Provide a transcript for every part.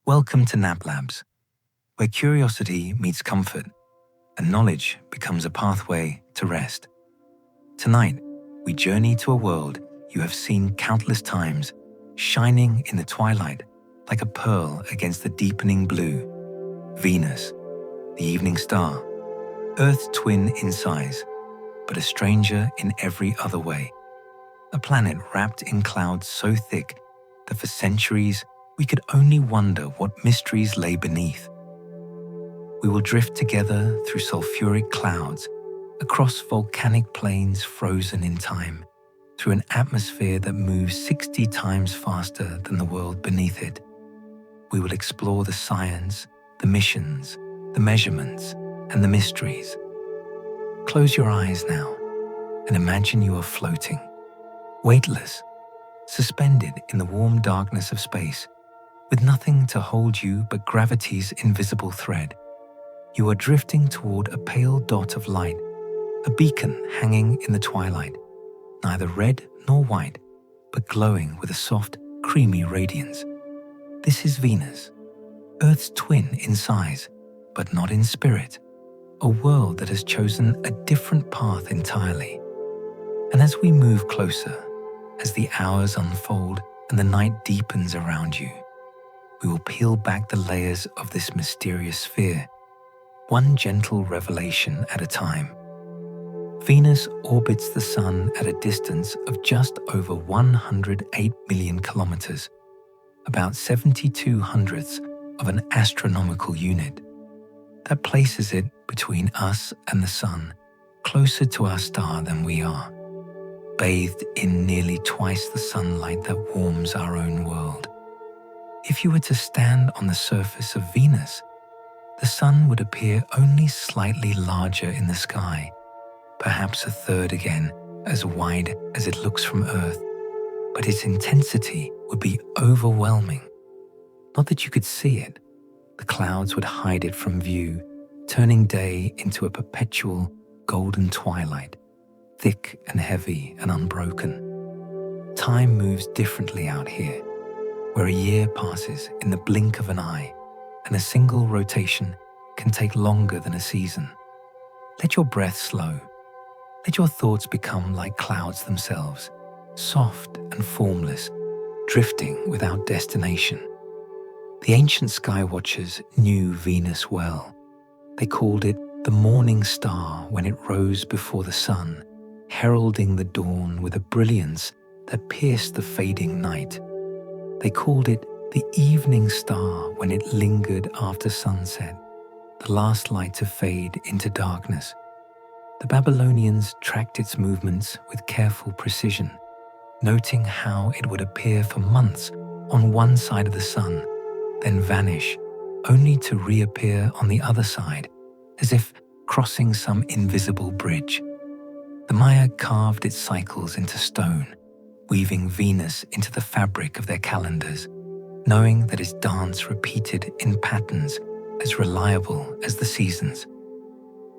Welcome to Nap Labs, where curiosity meets comfort and knowledge becomes a pathway to rest. Tonight, we journey to a world you have seen countless times, shining in the twilight like a pearl against the deepening blue. Venus, the evening star, Earth's twin in size, but a stranger in every other way. A planet wrapped in clouds so thick that for centuries we could only wonder what mysteries lay beneath. We will drift together through sulfuric clouds, across volcanic plains frozen in time, through an atmosphere that moves 60 times faster than the world beneath it. We will explore the science, the missions, the measurements, and the mysteries. Close your eyes now and imagine you are floating, weightless, suspended in the warm darkness of space, with nothing to hold you but gravity's invisible thread. You are drifting toward a pale dot of light, a beacon hanging in the twilight, neither red nor white, but glowing with a soft, creamy radiance. This is Venus, Earth's twin in size, but not in spirit, a world that has chosen a different path entirely. And as we move closer, as the hours unfold and the night deepens around you, we will peel back the layers of this mysterious sphere, one gentle revelation at a time. Venus orbits the Sun at a distance of just over 108 million kilometers, about 72 hundredths of an astronomical unit. That places it between us and the Sun, closer to our star than we are, bathed in nearly twice the sunlight that warms our own world. If you were to stand on the surface of Venus, the Sun would appear only slightly larger in the sky, perhaps a third again as wide as it looks from Earth, but its intensity would be overwhelming. Not that you could see it, the clouds would hide it from view, turning day into a perpetual golden twilight, thick and heavy and unbroken. Time moves differently out here, where a year passes in the blink of an eye, and a single rotation can take longer than a season. Let your breath slow. Let your thoughts become like clouds themselves, soft and formless, drifting without destination. The ancient sky watchers knew Venus well. They called it the morning star when it rose before the sun, heralding the dawn with a brilliance that pierced the fading night. They called it the evening star when it lingered after sunset, the last light to fade into darkness. The Babylonians tracked its movements with careful precision, noting how it would appear for months on one side of the sun, then vanish, only to reappear on the other side, as if crossing some invisible bridge. The Maya carved its cycles into stone, weaving Venus into the fabric of their calendars, knowing that its dance repeated in patterns as reliable as the seasons.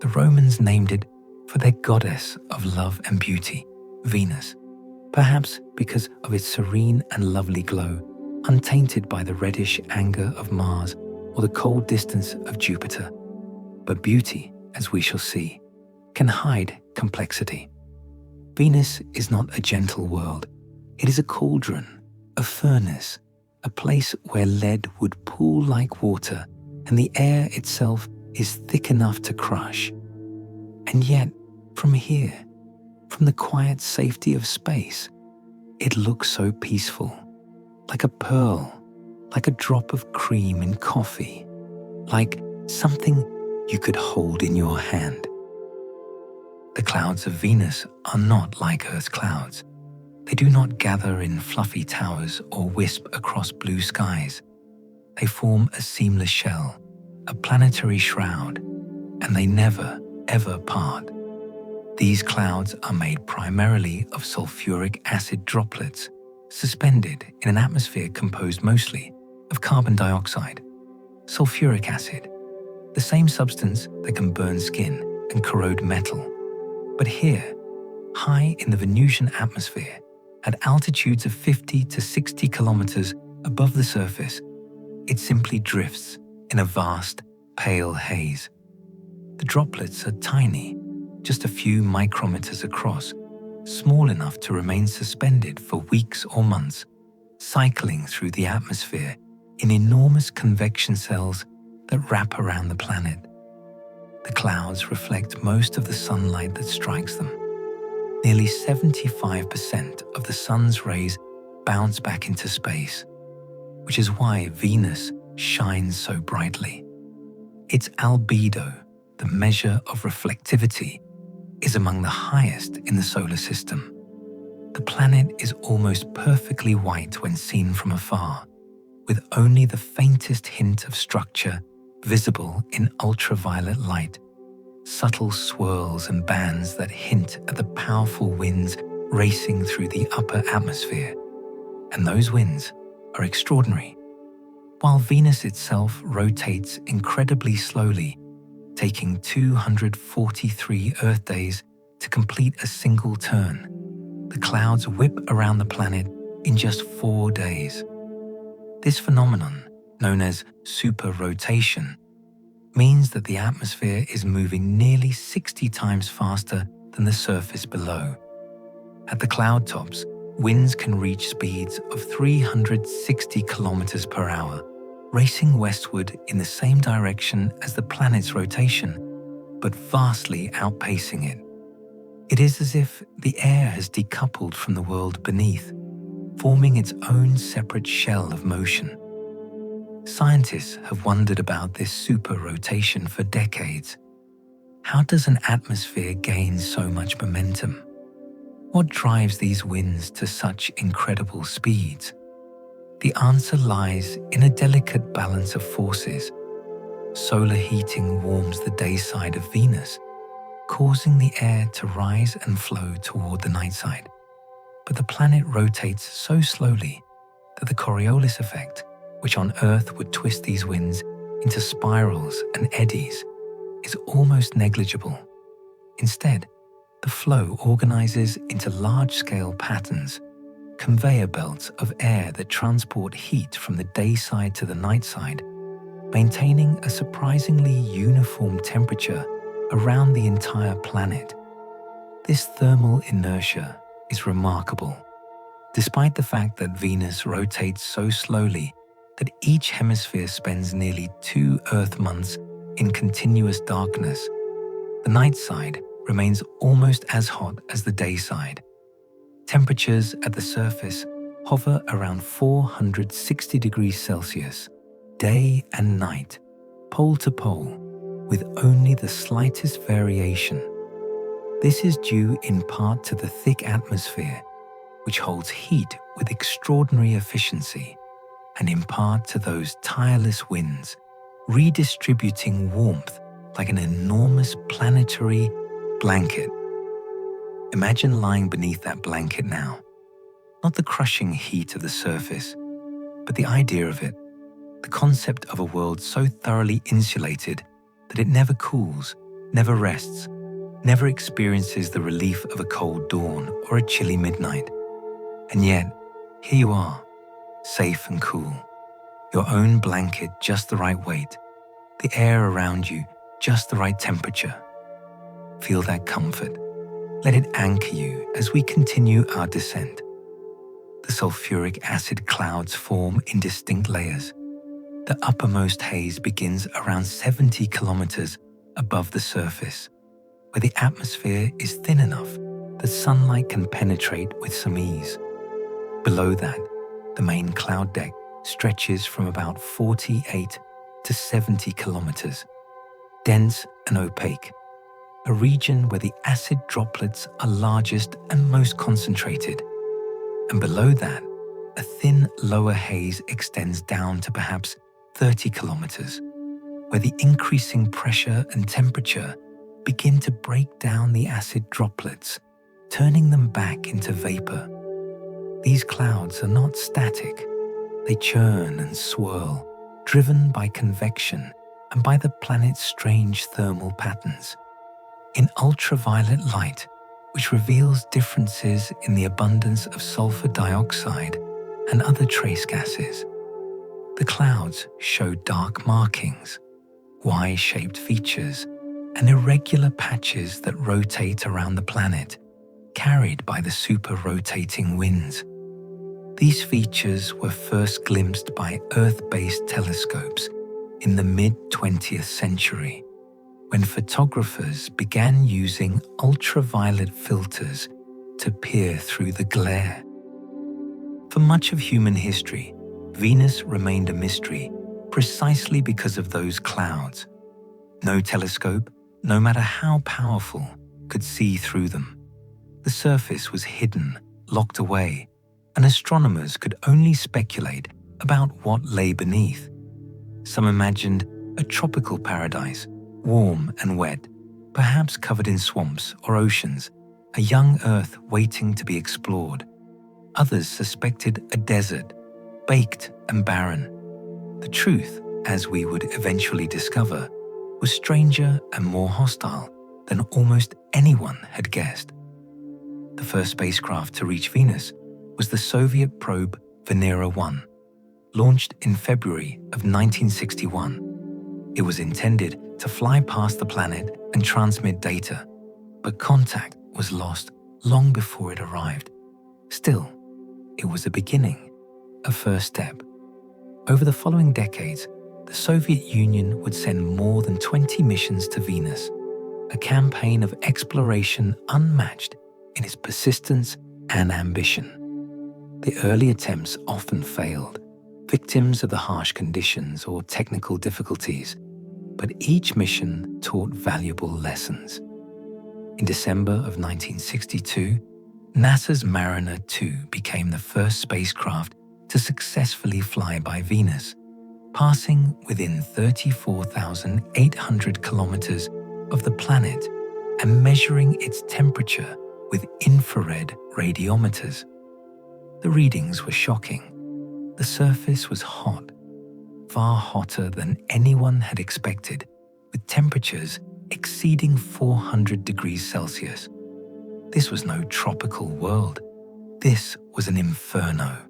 The Romans named it for their goddess of love and beauty, Venus, perhaps because of its serene and lovely glow, untainted by the reddish anger of Mars or the cold distance of Jupiter. But beauty, as we shall see, can hide complexity. Venus is not a gentle world. It is a cauldron, a furnace, a place where lead would pool like water and the air itself is thick enough to crush. And yet, from here, from the quiet safety of space, it looks so peaceful, like a pearl, like a drop of cream in coffee, like something you could hold in your hand. The clouds of Venus are not like Earth's clouds. They do not gather in fluffy towers or wisp across blue skies. They form a seamless shell, a planetary shroud, and they never, ever part. These clouds are made primarily of sulfuric acid droplets, suspended in an atmosphere composed mostly of carbon dioxide. Sulfuric acid, the same substance that can burn skin and corrode metal. But here, high in the Venusian atmosphere, at altitudes of 50 to 60 kilometers above the surface, it simply drifts in a vast, pale haze. The droplets are tiny, just a few micrometers across, small enough to remain suspended for weeks or months, cycling through the atmosphere in enormous convection cells that wrap around the planet. The clouds reflect most of the sunlight that strikes them. Nearly 75% of the sun's rays bounce back into space, which is why Venus shines so brightly. Its albedo, the measure of reflectivity, is among the highest in the solar system. The planet is almost perfectly white when seen from afar, with only the faintest hint of structure visible in ultraviolet light, subtle swirls and bands that hint at the powerful winds racing through the upper atmosphere. And those winds are extraordinary. While Venus itself rotates incredibly slowly, taking 243 Earth days to complete a single turn, the clouds whip around the planet in just 4 days. This phenomenon, known as superrotation, means that the atmosphere is moving nearly 60 times faster than the surface below. At the cloud tops, winds can reach speeds of 360 kilometers per hour, racing westward in the same direction as the planet's rotation, but vastly outpacing it. It is as if the air has decoupled from the world beneath, forming its own separate shell of motion. Scientists have wondered about this superrotation for decades. How does an atmosphere gain so much momentum? What drives these winds to such incredible speeds? The answer lies in a delicate balance of forces. Solar heating warms the day side of Venus, causing the air to rise and flow toward the night side. But the planet rotates so slowly that the Coriolis effect, which on Earth would twist these winds into spirals and eddies, is almost negligible. Instead, the flow organizes into large-scale patterns, conveyor belts of air that transport heat from the day side to the night side, maintaining a surprisingly uniform temperature around the entire planet. This thermal inertia is remarkable, despite the fact that Venus rotates so slowly that each hemisphere spends nearly 2 Earth months in continuous darkness. The night side remains almost as hot as the day side. Temperatures at the surface hover around 460 degrees Celsius, day and night, pole to pole, with only the slightest variation. This is due in part to the thick atmosphere, which holds heat with extraordinary efficiency, and in part to those tireless winds, redistributing warmth like an enormous planetary blanket. Imagine lying beneath that blanket now. Not the crushing heat of the surface, but the idea of it, the concept of a world so thoroughly insulated that it never cools, never rests, never experiences the relief of a cold dawn or a chilly midnight. And yet, here you are, safe and cool, your own blanket just the right weight, the air around you just the right temperature. Feel that comfort. Let it anchor you as we continue our descent. The sulfuric acid clouds form in distinct layers. The uppermost haze begins around 70 kilometers above the surface, where the atmosphere is thin enough that sunlight can penetrate with some ease. Below that, the main cloud deck stretches from about 48 to 70 kilometers, dense and opaque, a region where the acid droplets are largest and most concentrated. And below that, a thin lower haze extends down to perhaps 30 kilometers, where the increasing pressure and temperature begin to break down the acid droplets, turning them back into vapor. These clouds are not static. They churn and swirl, driven by convection and by the planet's strange thermal patterns. In ultraviolet light, which reveals differences in the abundance of sulfur dioxide and other trace gases, The clouds showed dark markings, Y-shaped features, and irregular patches that rotate around the planet, carried by the super-rotating winds. These features were first glimpsed by Earth-based telescopes in the mid-20th century, when photographers began using ultraviolet filters to peer through the glare. For much of human history, Venus remained a mystery precisely because of those clouds. No telescope, no matter how powerful, could see through them. The surface was hidden, locked away, and astronomers could only speculate about what lay beneath. Some imagined a tropical paradise, warm and wet, perhaps covered in swamps or oceans, a young Earth waiting to be explored. Others suspected a desert, baked and barren. The truth, as we would eventually discover, was stranger and more hostile than almost anyone had guessed. The first spacecraft to reach Venus was the Soviet probe Venera 1, launched in February of 1961. It was intended to fly past the planet and transmit data, but contact was lost long before it arrived. Still, it was a beginning, a first step. Over the following decades, the Soviet Union would send more than 20 missions to Venus, a campaign of exploration unmatched in its persistence and ambition. The early attempts often failed, victims of the harsh conditions or technical difficulties, but each mission taught valuable lessons. In December of 1962, NASA's Mariner 2 became the first spacecraft to successfully fly by Venus, passing within 34,800 kilometers of the planet and measuring its temperature with infrared radiometers. The readings were shocking. The surface was hot, far hotter than anyone had expected, with temperatures exceeding 400 degrees Celsius. This was no tropical world. This was an inferno.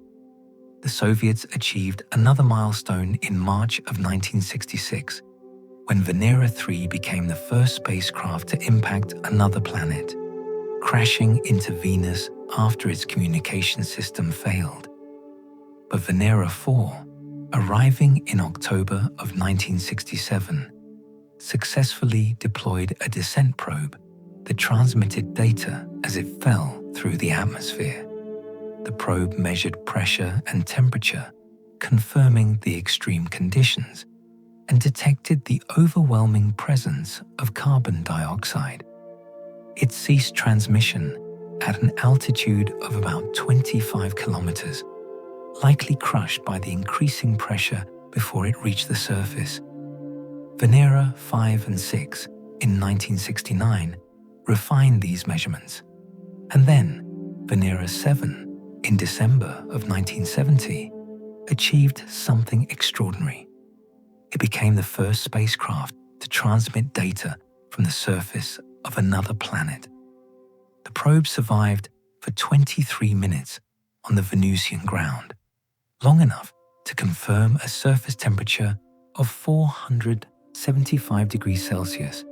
The Soviets achieved another milestone in March of 1966, when Venera 3 became the first spacecraft to impact another planet, crashing into Venus after its communication system failed. But Venera 4, arriving in October of 1967, successfully deployed a descent probe that transmitted data as it fell through the atmosphere. The probe measured pressure and temperature, confirming the extreme conditions, and detected the overwhelming presence of carbon dioxide. It ceased transmission at an altitude of about 25 kilometers, likely crushed by the increasing pressure before it reached the surface. Venera 5 and 6 in 1969 refined these measurements, and then Venera 7 in December of 1970 achieved something extraordinary. It became the first spacecraft to transmit data from the surface of another planet. The probe survived for 23 minutes on the Venusian ground, long enough to confirm a surface temperature of 475 degrees Celsius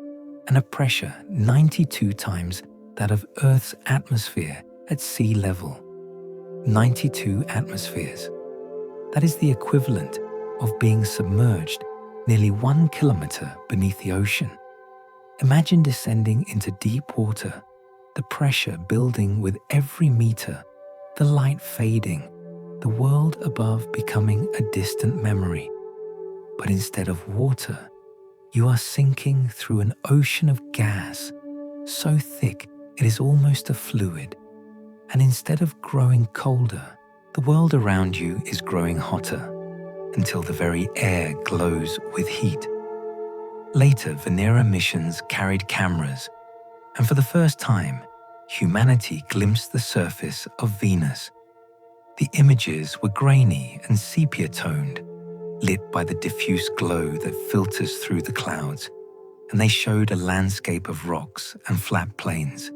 and a pressure 92 times that of Earth's atmosphere at sea level. 92 atmospheres. That is the equivalent of being submerged nearly 1 kilometer beneath the ocean. Imagine descending into deep water, the pressure building with every meter, the light fading, the world above becoming a distant memory. But instead of water, you are sinking through an ocean of gas, so thick it is almost a fluid. And instead of growing colder, the world around you is growing hotter, until the very air glows with heat. Later, Venera missions carried cameras, and for the first time, humanity glimpsed the surface of Venus. The images were grainy and sepia-toned, lit by the diffuse glow that filters through the clouds, and they showed a landscape of rocks and flat plains,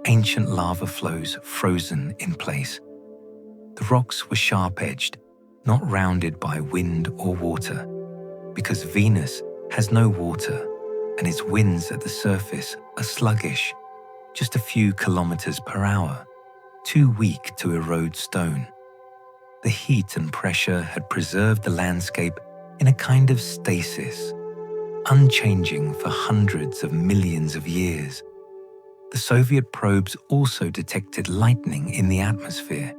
ancient lava flows frozen in place. The rocks were sharp-edged, not rounded by wind or water, because Venus has no water and its winds at the surface are sluggish, just a few kilometers per hour, too weak to erode stone. The heat and pressure had preserved the landscape in a kind of stasis, unchanging for hundreds of millions of years. The Soviet probes also detected lightning in the atmosphere,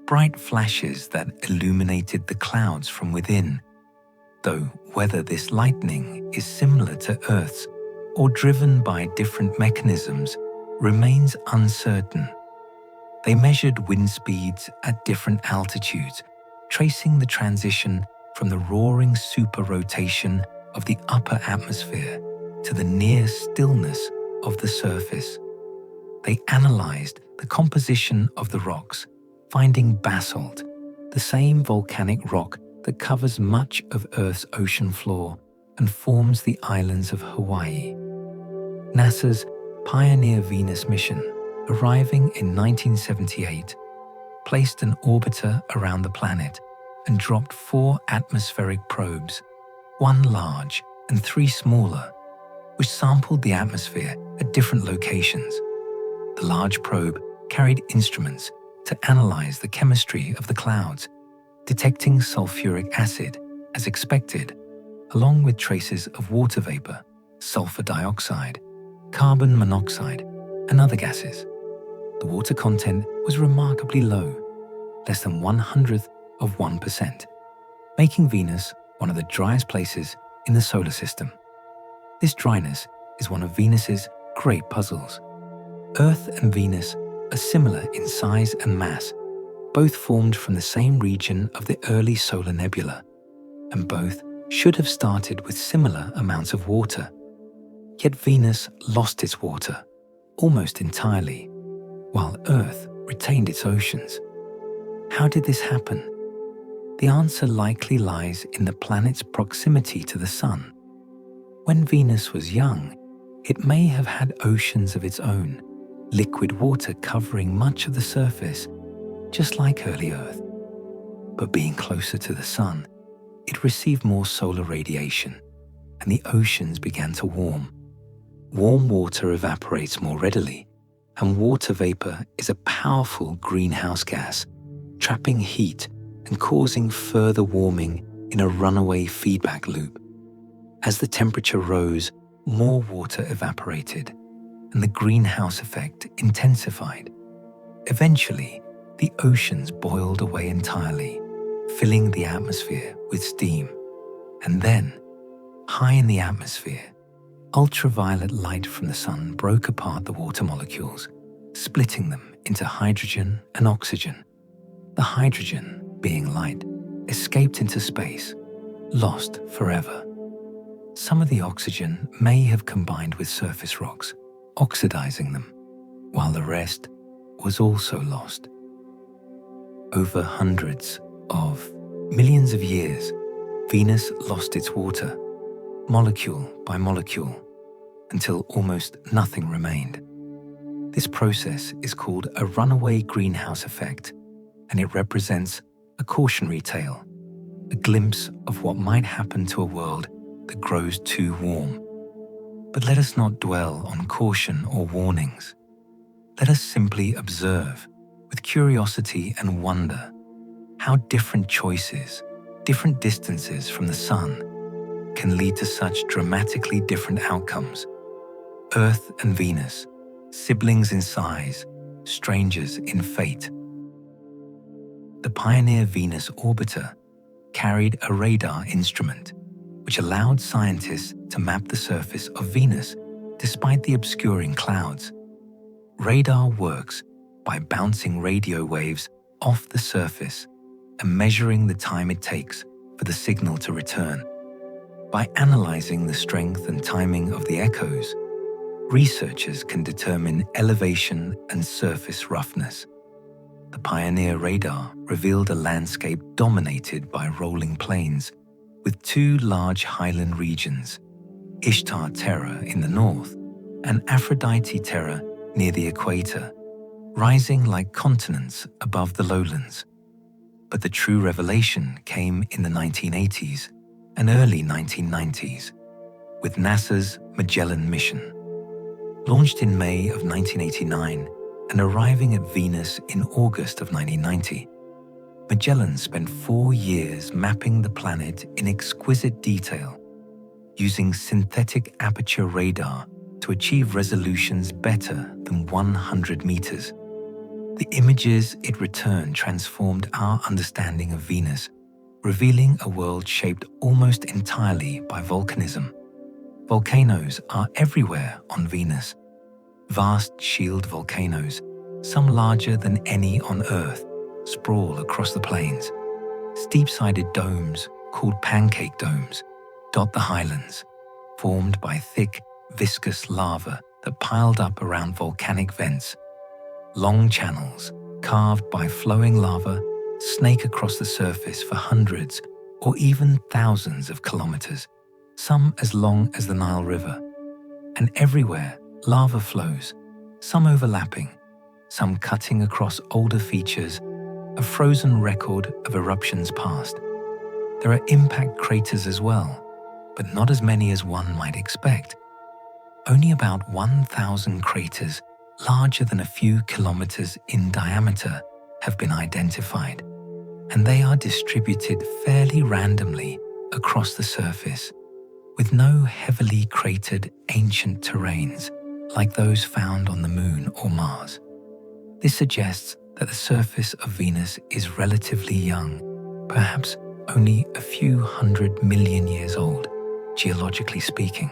bright flashes that illuminated the clouds from within, though whether this lightning is similar to Earth's or driven by different mechanisms remains uncertain. They measured wind speeds at different altitudes, tracing the transition from the roaring super-rotation of the upper atmosphere to the near stillness of the surface. They analyzed the composition of the rocks, finding basalt, the same volcanic rock that covers much of Earth's ocean floor and forms the islands of Hawaii. NASA's Pioneer Venus mission, arriving in 1978, placed an orbiter around the planet and dropped 4 atmospheric probes, 1 large and 3 smaller, which sampled the atmosphere at different locations. The large probe carried instruments to analyze the chemistry of the clouds, detecting sulfuric acid as expected, along with traces of water vapor, sulfur dioxide, carbon monoxide, and other gases. The water content was remarkably low, less than 1/100%, making Venus one of the driest places in the solar system. This dryness is one of Venus's great puzzles. Earth and Venus are similar in size and mass, both formed from the same region of the early solar nebula, and both should have started with similar amounts of water. Yet Venus lost its water almost entirely, while Earth retained its oceans. How did this happen? The answer likely lies in the planet's proximity to the Sun. When Venus was young, it may have had oceans of its own, liquid water covering much of the surface, just like early Earth. But being closer to the Sun, it received more solar radiation, and the oceans began to warm. Warm water evaporates more readily, and water vapor is a powerful greenhouse gas, trapping heat and causing further warming in a runaway feedback loop. As the temperature rose, more water evaporated, and the greenhouse effect intensified. Eventually, the oceans boiled away entirely, filling the atmosphere with steam. And then, high in the atmosphere, ultraviolet light from the sun broke apart the water molecules, splitting them into hydrogen and oxygen. The hydrogen, being light, escaped into space, lost forever. Some of the oxygen may have combined with surface rocks, oxidizing them, while the rest was also lost. Over hundreds of millions of years, Venus lost its water, molecule by molecule, until almost nothing remained. This process is called a runaway greenhouse effect, and it represents a cautionary tale, a glimpse of what might happen to a world that grows too warm. But let us not dwell on caution or warnings. Let us simply observe, with curiosity and wonder, how different choices, different distances from the sun, can lead to such dramatically different outcomes. Earth and Venus, siblings in size, strangers in fate. The Pioneer Venus orbiter carried a radar instrument, which allowed scientists to map the surface of Venus despite the obscuring clouds. Radar works by bouncing radio waves off the surface and measuring the time it takes for the signal to return. By analyzing the strength and timing of the echoes, researchers can determine elevation and surface roughness. The Pioneer radar revealed a landscape dominated by rolling plains, with 2 large highland regions, Ishtar Terra in the north and Aphrodite Terra near the equator, rising like continents above the lowlands. But the true revelation came in the 1980s and early 1990s with NASA's Magellan mission. Launched in May of 1989 and arriving at Venus in August of 1990, Magellan spent 4 years mapping the planet in exquisite detail, using synthetic aperture radar to achieve resolutions better than 100 meters. The images it returned transformed our understanding of Venus, revealing a world shaped almost entirely by volcanism. Volcanoes are everywhere on Venus. Vast shield volcanoes, some larger than any on Earth, sprawl across the plains. Steep-sided domes, called pancake domes, dot the highlands, formed by thick, viscous lava that piled up around volcanic vents. Long channels, carved by flowing lava, snake across the surface for hundreds or even thousands of kilometers, some as long as the Nile River. And everywhere, lava flows, some overlapping, some cutting across older features, a frozen record of eruptions past. There are impact craters as well, but not as many as one might expect. Only about 1,000 craters larger than a few kilometers in diameter have been identified, and they are distributed fairly randomly across the surface, with no heavily cratered ancient terrains like those found on the Moon or Mars. This suggests that the surface of Venus is relatively young, perhaps only a few 100 million years old, geologically speaking.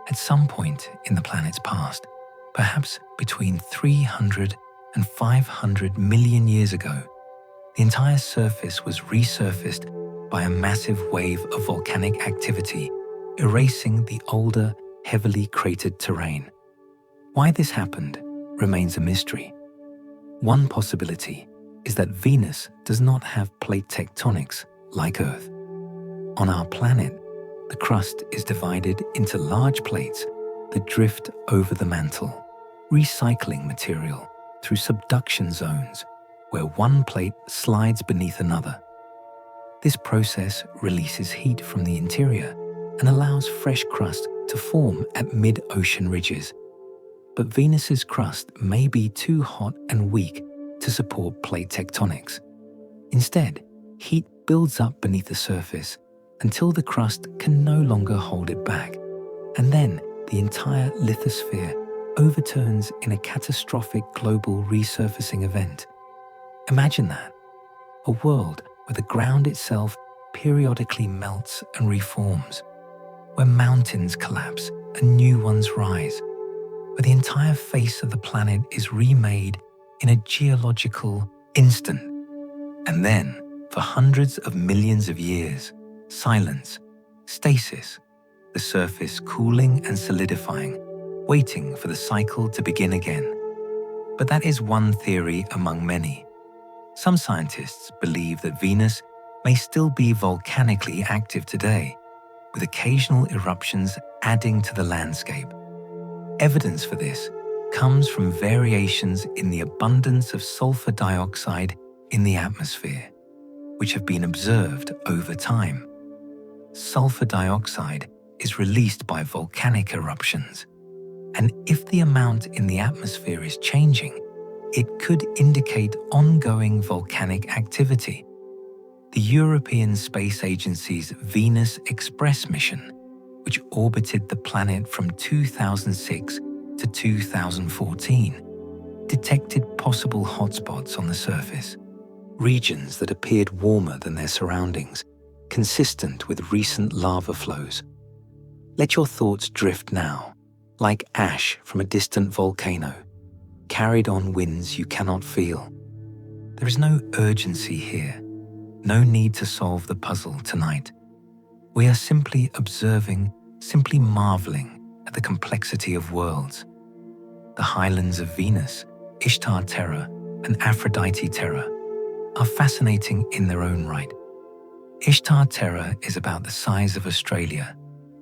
At some point in the planet's past, perhaps between 300 and 500 million years ago, the entire surface was resurfaced by a massive wave of volcanic activity, erasing the older, heavily cratered terrain. Why this happened remains a mystery. One possibility is that Venus does not have plate tectonics like Earth. On our planet, the crust is divided into large plates that drift over the mantle, recycling material through subduction zones where one plate slides beneath another. This process releases heat from the interior and allows fresh crust to form at mid-ocean ridges. But Venus's crust may be too hot and weak to support plate tectonics. Instead, heat builds up beneath the surface until the crust can no longer hold it back, and then the entire lithosphere overturns in a catastrophic global resurfacing event. Imagine that, a world where the ground itself periodically melts and reforms, where mountains collapse and new ones rise, where the entire face of the planet is remade in a geological instant. And then, for hundreds of millions of years, silence, stasis, the surface cooling and solidifying, waiting for the cycle to begin again. But that is one theory among many. Some scientists believe that Venus may still be volcanically active today, with occasional eruptions adding to the landscape. Evidence for this comes from variations in the abundance of sulfur dioxide in the atmosphere, which have been observed over time. Sulfur dioxide is released by volcanic eruptions, and if the amount in the atmosphere is changing, it could indicate ongoing volcanic activity. The European Space Agency's Venus Express mission, which orbited the planet from 2006 to 2014, detected possible hotspots on the surface, regions that appeared warmer than their surroundings, consistent with recent lava flows. Let your thoughts drift now, like ash from a distant volcano, carried on winds you cannot feel. There is no urgency here, no need to solve the puzzle tonight. We are simply observing, simply marveling at the complexity of worlds. The highlands of Venus, Ishtar Terra and Aphrodite Terra, are fascinating in their own right. Ishtar Terra is about the size of Australia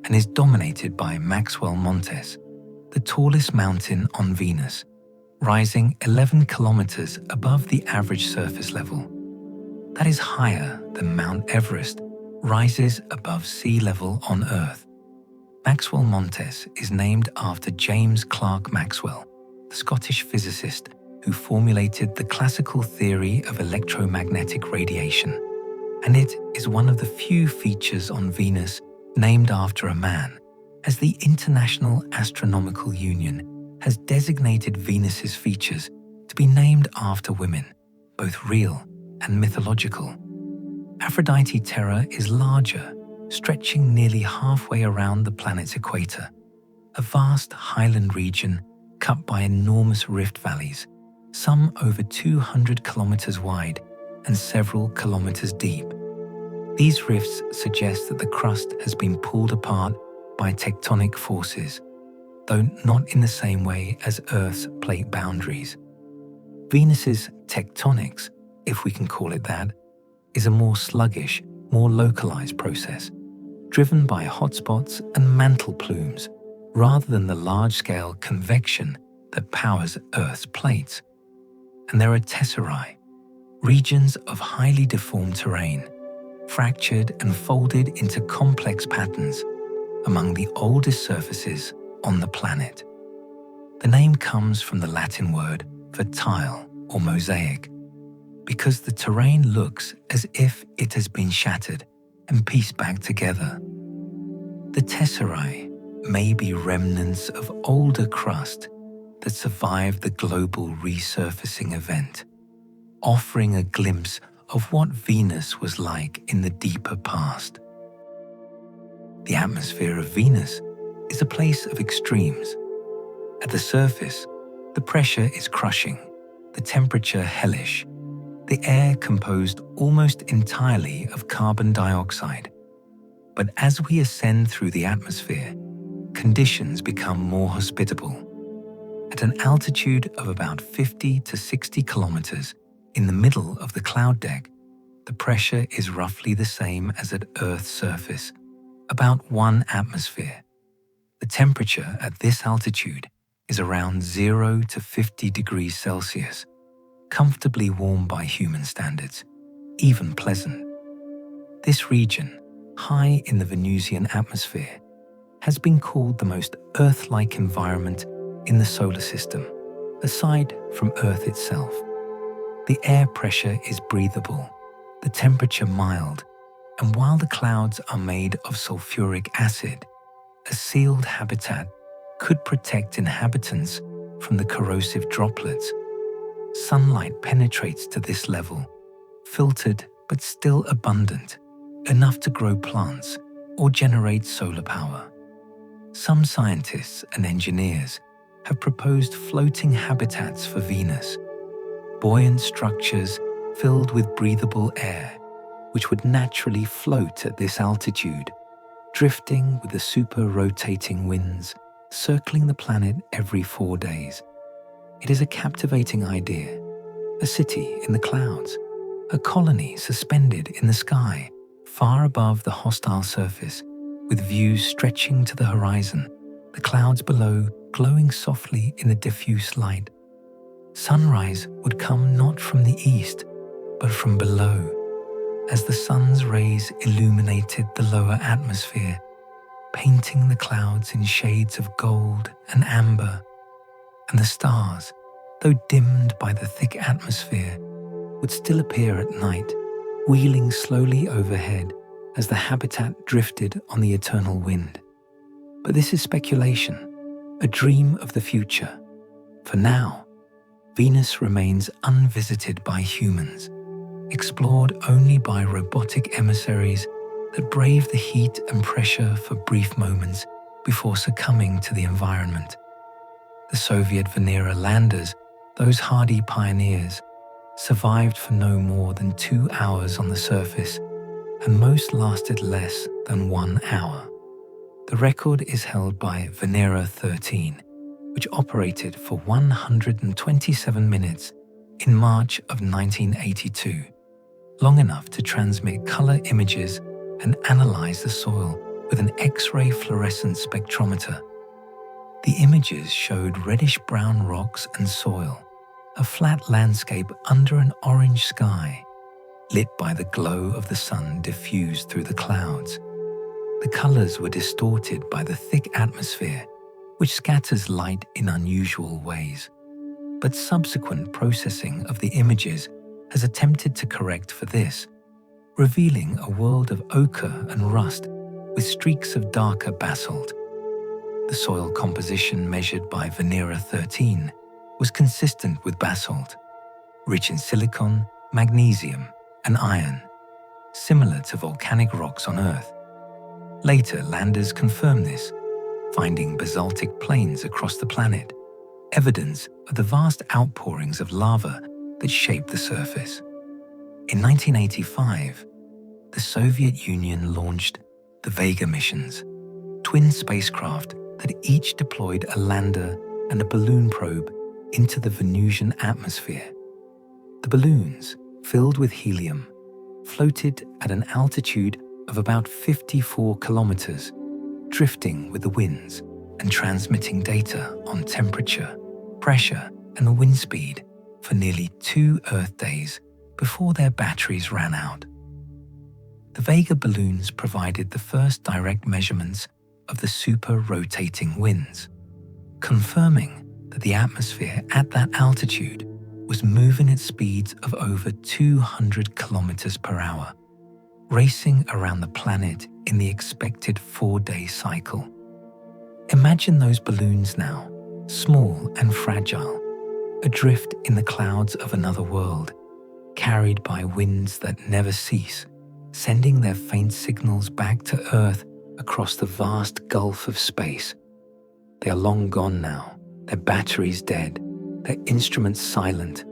and is dominated by Maxwell Montes, the tallest mountain on Venus, rising 11 kilometers above the average surface level. that is higher than Mount Everest, rises above sea level on Earth. Maxwell Montes is named after James Clerk Maxwell, the Scottish physicist who formulated the classical theory of electromagnetic radiation, and it is one of the few features on Venus named after a man, as the International Astronomical Union has designated Venus's features to be named after women, both real and mythological. Aphrodite Terra is larger, stretching nearly halfway around the planet's equator, a vast highland region cut by enormous rift valleys, some over 200 kilometers wide and several kilometers deep. These rifts suggest that the crust has been pulled apart by tectonic forces, though not in the same way as Earth's plate boundaries. Venus's tectonics, if we can call it that, is a more sluggish, more localized process, driven by hotspots and mantle plumes, rather than the large-scale convection that powers Earth's plates. And there are tesserae, regions of highly deformed terrain, fractured and folded into complex patterns among the oldest surfaces on the planet. The name comes from the Latin word for tile or mosaic, because the terrain looks as if it has been shattered and pieced back together. The tesserae may be remnants of older crust that survived the global resurfacing event, offering a glimpse of what Venus was like in the deeper past. The atmosphere of Venus is a place of extremes. At the surface, the pressure is crushing, the temperature hellish, the air composed almost entirely of carbon dioxide. But as we ascend through the atmosphere, conditions become more hospitable. At an altitude of about 50 to 60 kilometers in the middle of the cloud deck, the pressure is roughly the same as at Earth's surface, about 1 atmosphere. The temperature at this altitude is around 0 to 50 degrees Celsius, comfortably warm by human standards, even pleasant. This region, high in the Venusian atmosphere, has been called the most Earth-like environment in the solar system, aside from Earth itself. The air pressure is breathable, the temperature mild, and while the clouds are made of sulfuric acid, a sealed habitat could protect inhabitants from the corrosive droplets. Sunlight penetrates to this level, filtered but still abundant, enough to grow plants or generate solar power. Some scientists and engineers have proposed floating habitats for Venus, buoyant structures filled with breathable air, which would naturally float at this altitude, drifting with the super-rotating winds, circling the planet every 4 days. It is a captivating idea, a city in the clouds, a colony suspended in the sky, far above the hostile surface, with views stretching to the horizon, the clouds below glowing softly in the diffuse light. Sunrise would come not from the east, but from below, as the sun's rays illuminated the lower atmosphere, painting the clouds in shades of gold and amber, and the stars, though dimmed by the thick atmosphere, would still appear at night, wheeling slowly overhead as the habitat drifted on the eternal wind. But this is speculation, a dream of the future. For now, Venus remains unvisited by humans, explored only by robotic emissaries that brave the heat and pressure for brief moments before succumbing to the environment. The Soviet Venera landers, those hardy pioneers, survived for no more than 2 hours on the surface, and most lasted less than 1 hour. The record is held by Venera 13, which operated for 127 minutes in March of 1982, long enough to transmit color images and analyze the soil with an X-ray fluorescence spectrometer. The images showed reddish-brown rocks and soil, a flat landscape under an orange sky, lit by the glow of the sun diffused through the clouds. The colors were distorted by the thick atmosphere, which scatters light in unusual ways. But subsequent processing of the images has attempted to correct for this, revealing a world of ochre and rust with streaks of darker basalt. The soil composition measured by Venera 13 was consistent with basalt, rich in silicon, magnesium, and iron, similar to volcanic rocks on Earth. Later, landers confirmed this, finding basaltic plains across the planet, evidence of the vast outpourings of lava that shaped the surface. In 1985, the Soviet Union launched the Vega missions, twin spacecraft that each deployed a lander and a balloon probe into the Venusian atmosphere. The balloons, filled with helium, floated at an altitude of about 54 kilometers, drifting with the winds and transmitting data on temperature, pressure, and wind speed for nearly 2 Earth days before their batteries ran out. The Vega balloons provided the first direct measurements of the super-rotating winds, confirming that the atmosphere at that altitude was moving at speeds of over 200 kilometers per hour, racing around the planet in the expected 4-day cycle. Imagine those balloons now, small and fragile, adrift in the clouds of another world, carried by winds that never cease, sending their faint signals back to Earth across the vast gulf of space. They are long gone now, their batteries dead, their instruments silent,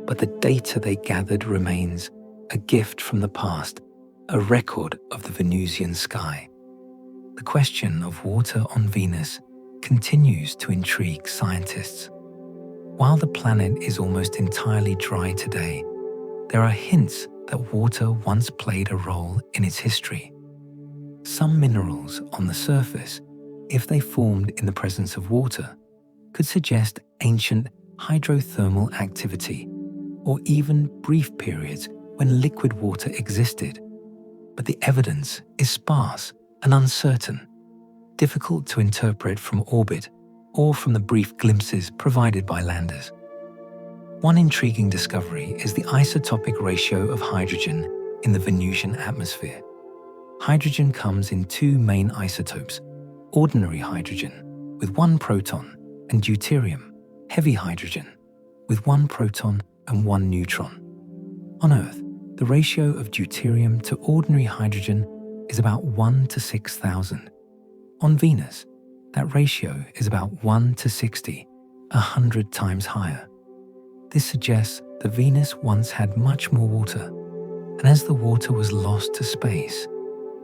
but the data they gathered remains, a gift from the past, a record of the Venusian sky. The question of water on Venus continues to intrigue scientists. While the planet is almost entirely dry today, there are hints that water once played a role in its history. Some minerals on the surface, if they formed in the presence of water, could suggest ancient hydrothermal activity, or even brief periods when liquid water existed. But the evidence is sparse and uncertain, difficult to interpret from orbit or from the brief glimpses provided by landers. One intriguing discovery is the isotopic ratio of hydrogen in the Venusian atmosphere. Hydrogen comes in 2 main isotopes: ordinary hydrogen with 1 proton and deuterium, heavy hydrogen, with 1 proton and 1 neutron. On Earth, the ratio of deuterium to ordinary hydrogen is about 1 to 6,000. On Venus, that ratio is about 1 to 60, 100 times higher. This suggests that Venus once had much more water, and as the water was lost to space,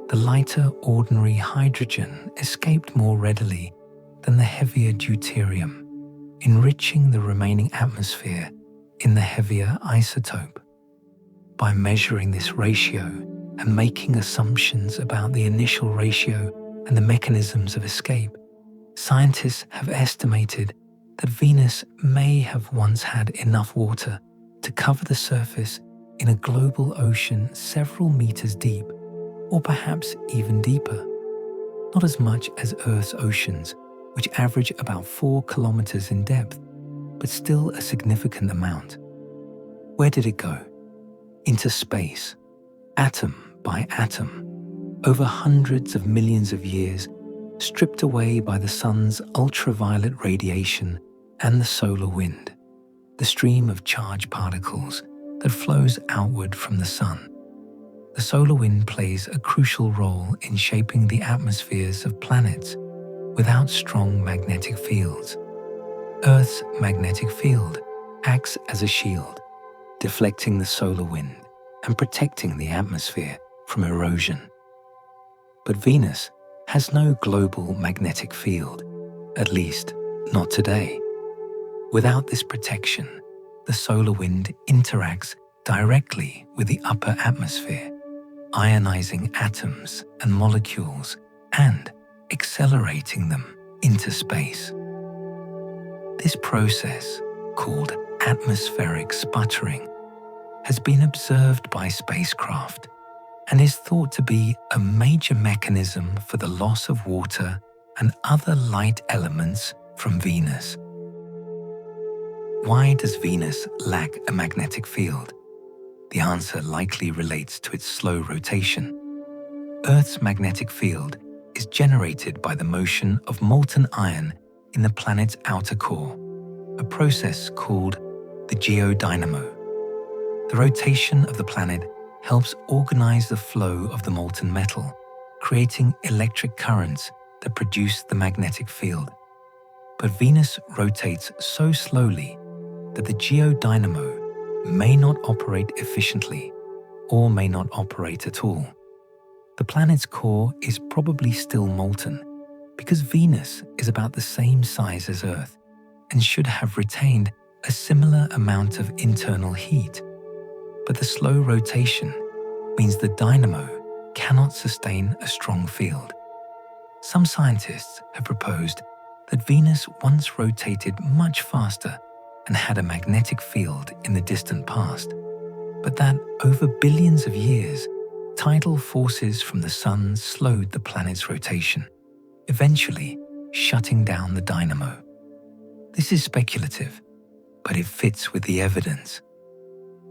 the lighter ordinary hydrogen escaped more readily than the heavier deuterium, enriching the remaining atmosphere in the heavier isotope. By measuring this ratio and making assumptions about the initial ratio and the mechanisms of escape, scientists have estimated that Venus may have once had enough water to cover the surface in a global ocean several meters deep, or perhaps even deeper. Not as much as Earth's oceans, which average about 4 kilometers in depth, but still a significant amount. Where did it go? Into space, atom by atom, over hundreds of millions of years, stripped away by the sun's ultraviolet radiation and the solar wind, the stream of charged particles that flows outward from the sun. The solar wind plays a crucial role in shaping the atmospheres of planets. Without strong magnetic fields, Earth's magnetic field acts as a shield, deflecting the solar wind and protecting the atmosphere from erosion. But Venus has no global magnetic field, at least not today. Without this protection, the solar wind interacts directly with the upper atmosphere, ionizing atoms and molecules and accelerating them into space. This process, called atmospheric sputtering, has been observed by spacecraft and is thought to be a major mechanism for the loss of water and other light elements from Venus. Why does Venus lack a magnetic field? The answer likely relates to its slow rotation. Earth's magnetic field is generated by the motion of molten iron in the planet's outer core, a process called the geodynamo. The rotation of the planet helps organize the flow of the molten metal, creating electric currents that produce the magnetic field. But Venus rotates so slowly that the geodynamo may not operate efficiently or may not operate at all. The planet's core is probably still molten because Venus is about the same size as Earth and should have retained a similar amount of internal heat. But the slow rotation means the dynamo cannot sustain a strong field. Some scientists have proposed that Venus once rotated much faster and had a magnetic field in the distant past, but that over billions of years, tidal forces from the sun slowed the planet's rotation, eventually shutting down the dynamo. This is speculative, but it fits with the evidence.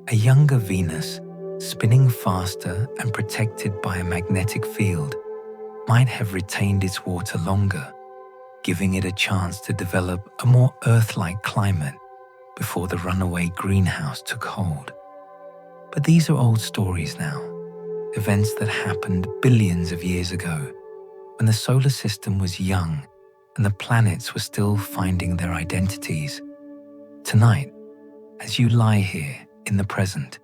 A younger Venus, spinning faster and protected by a magnetic field, might have retained its water longer, giving it a chance to develop a more Earth-like climate before the runaway greenhouse took hold. But these are old stories now, events that happened billions of years ago, when the solar system was young and the planets were still finding their identities. Tonight, as you lie here in the present,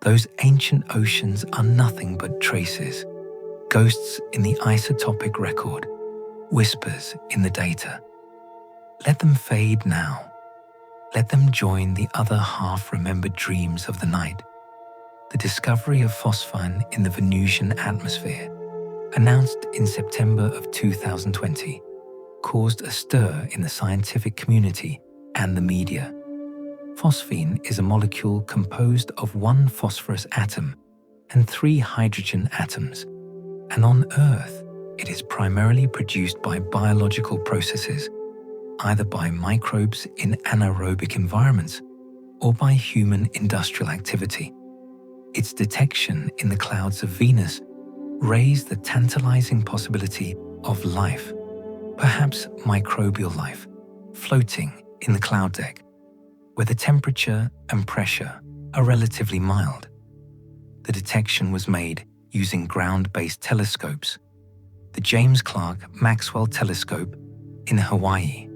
those ancient oceans are nothing but traces, ghosts in the isotopic record, whispers in the data. Let them fade now. Let them join the other half-remembered dreams of the night. The discovery of phosphine in the Venusian atmosphere, announced in September of 2020, caused a stir in the scientific community and the media. Phosphine is a molecule composed of one phosphorus atom and 3 hydrogen atoms, and on Earth, it is primarily produced by biological processes, either by microbes in anaerobic environments or by human industrial activity. Its detection in the clouds of Venus raised the tantalizing possibility of life, perhaps microbial life, floating in the cloud deck, where the temperature and pressure are relatively mild. The detection was made using ground-based telescopes, the James Clerk Maxwell Telescope in Hawaii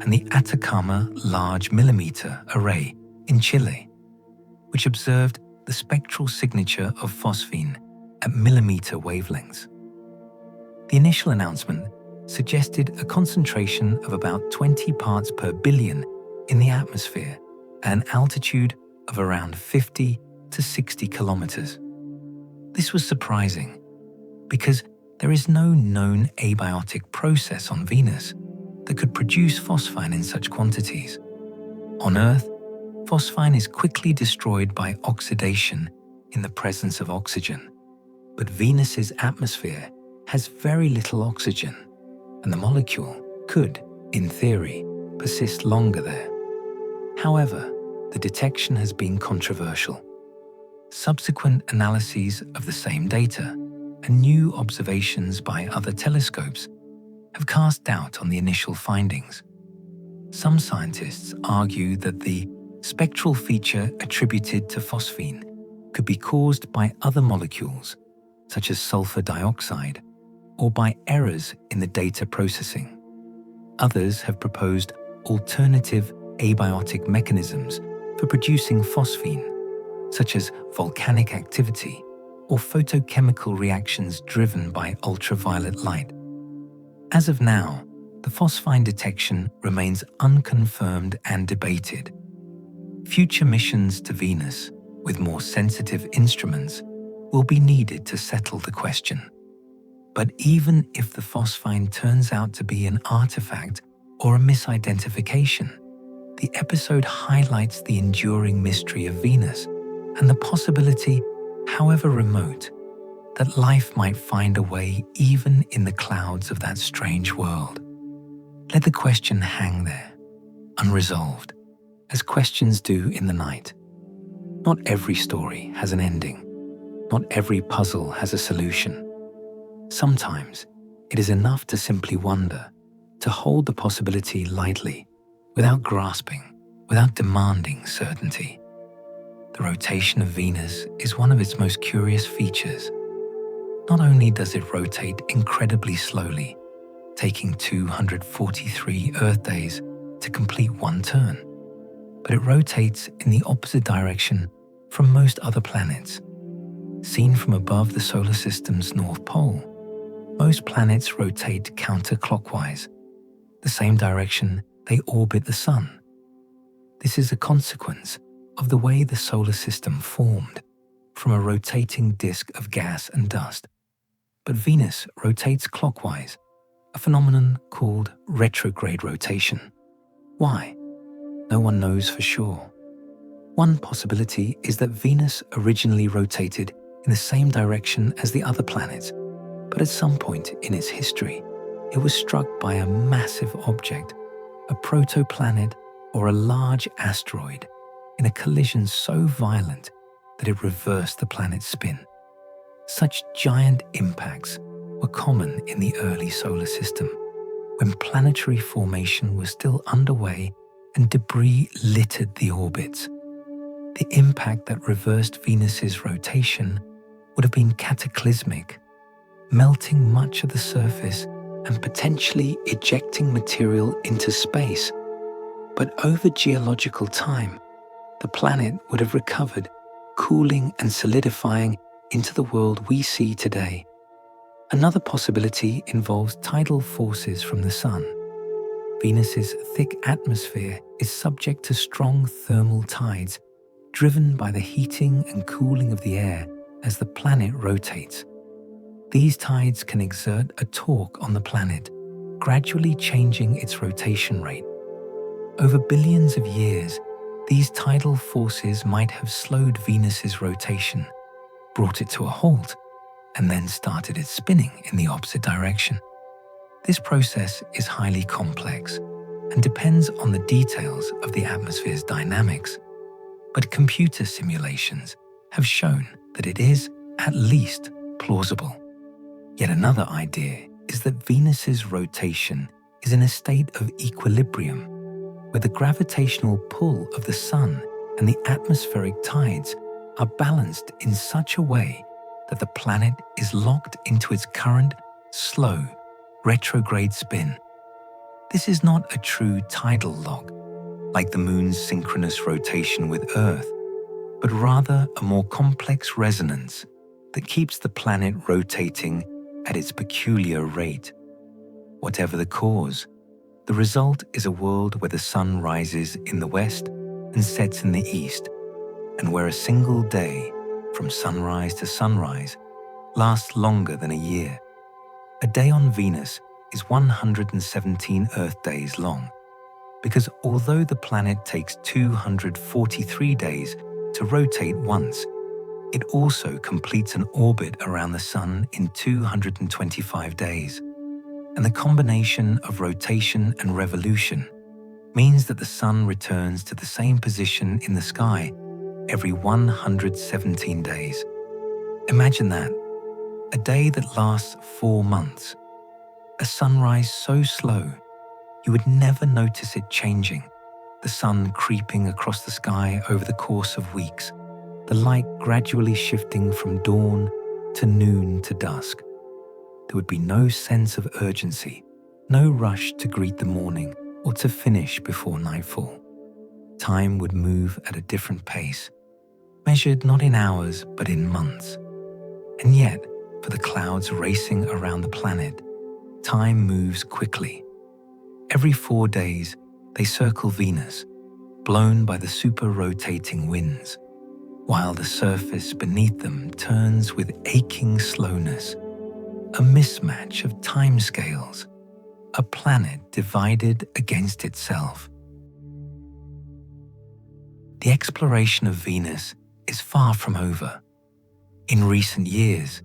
and the Atacama Large Millimeter Array in Chile, which observed the spectral signature of phosphine at millimeter wavelengths. The initial announcement suggested a concentration of about 20 parts per billion in the atmosphere at an altitude of around 50 to 60 kilometers. This was surprising because there is no known abiotic process on Venus that could produce phosphine in such quantities. On Earth, phosphine is quickly destroyed by oxidation in the presence of oxygen, but Venus's atmosphere has very little oxygen, and the molecule could, in theory, persist longer there. However, the detection has been controversial. Subsequent analyses of the same data and new observations by other telescopes have cast doubt on the initial findings. Some scientists argue that the spectral feature attributed to phosphine could be caused by other molecules, such as sulfur dioxide, or by errors in the data processing. Others have proposed alternative abiotic mechanisms for producing phosphine, such as volcanic activity or photochemical reactions driven by ultraviolet light. As of now, the phosphine detection remains unconfirmed and debated. Future missions to Venus with more sensitive instruments will be needed to settle the question. But even if the phosphine turns out to be an artifact or a misidentification, the episode highlights the enduring mystery of Venus and the possibility, however remote, that life might find a way even in the clouds of that strange world. Let the question hang there, unresolved, as questions do in the night. Not every story has an ending. Not every puzzle has a solution. Sometimes it is enough to simply wonder, to hold the possibility lightly, without grasping, without demanding certainty. The rotation of Venus is one of its most curious features. Not only does it rotate incredibly slowly, taking 243 Earth days to complete one turn, but it rotates in the opposite direction from most other planets. Seen from above the solar system's North Pole, most planets rotate counterclockwise, the same direction they orbit the Sun. This is a consequence of the way the solar system formed, from a rotating disk of gas and dust. But Venus rotates clockwise, a phenomenon called retrograde rotation. Why? No one knows for sure. One possibility is that Venus originally rotated in the same direction as the other planets, but at some point in its history, it was struck by a massive object, a protoplanet or a large asteroid, in a collision so violent that it reversed the planet's spin. Such giant impacts were common in the early solar system, when planetary formation was still underway and debris littered the orbits. The impact that reversed Venus's rotation would have been cataclysmic, melting much of the surface and potentially ejecting material into space. But over geological time, the planet would have recovered, cooling and solidifying into the world we see today. Another possibility involves tidal forces from the Sun. Venus's thick atmosphere is subject to strong thermal tides, driven by the heating and cooling of the air as the planet rotates. These tides can exert a torque on the planet, gradually changing its rotation rate. Over billions of years, these tidal forces might have slowed Venus's rotation, brought it to a halt, and then started it spinning in the opposite direction. This process is highly complex and depends on the details of the atmosphere's dynamics, but computer simulations have shown that it is at least plausible. Yet another idea is that Venus's rotation is in a state of equilibrium, where the gravitational pull of the Sun and the atmospheric tides are balanced in such a way that the planet is locked into its current, slow, retrograde spin. This is not a true tidal lock, like the Moon's synchronous rotation with Earth, but rather a more complex resonance that keeps the planet rotating at its peculiar rate. Whatever the cause, the result is a world where the Sun rises in the west and sets in the east, and where a single day, from sunrise to sunrise, lasts longer than a year. A day on Venus is 117 Earth days long, because although the planet takes 243 days to rotate once, it also completes an orbit around the Sun in 225 days. And the combination of rotation and revolution means that the Sun returns to the same position in the sky every 117 days. Imagine that, a day that lasts 4 months, a sunrise so slow you would never notice it changing, the Sun creeping across the sky over the course of weeks, the light gradually shifting from dawn to noon to dusk. There would be no sense of urgency, no rush to greet the morning or to finish before nightfall. Time would move at a different pace, measured not in hours but in months. And yet, for the clouds racing around the planet, time moves quickly. Every 4 days, they circle Venus, blown by the super-rotating winds, while the surface beneath them turns with aching slowness, a mismatch of timescales, a planet divided against itself. The exploration of Venus is far from over. In recent years,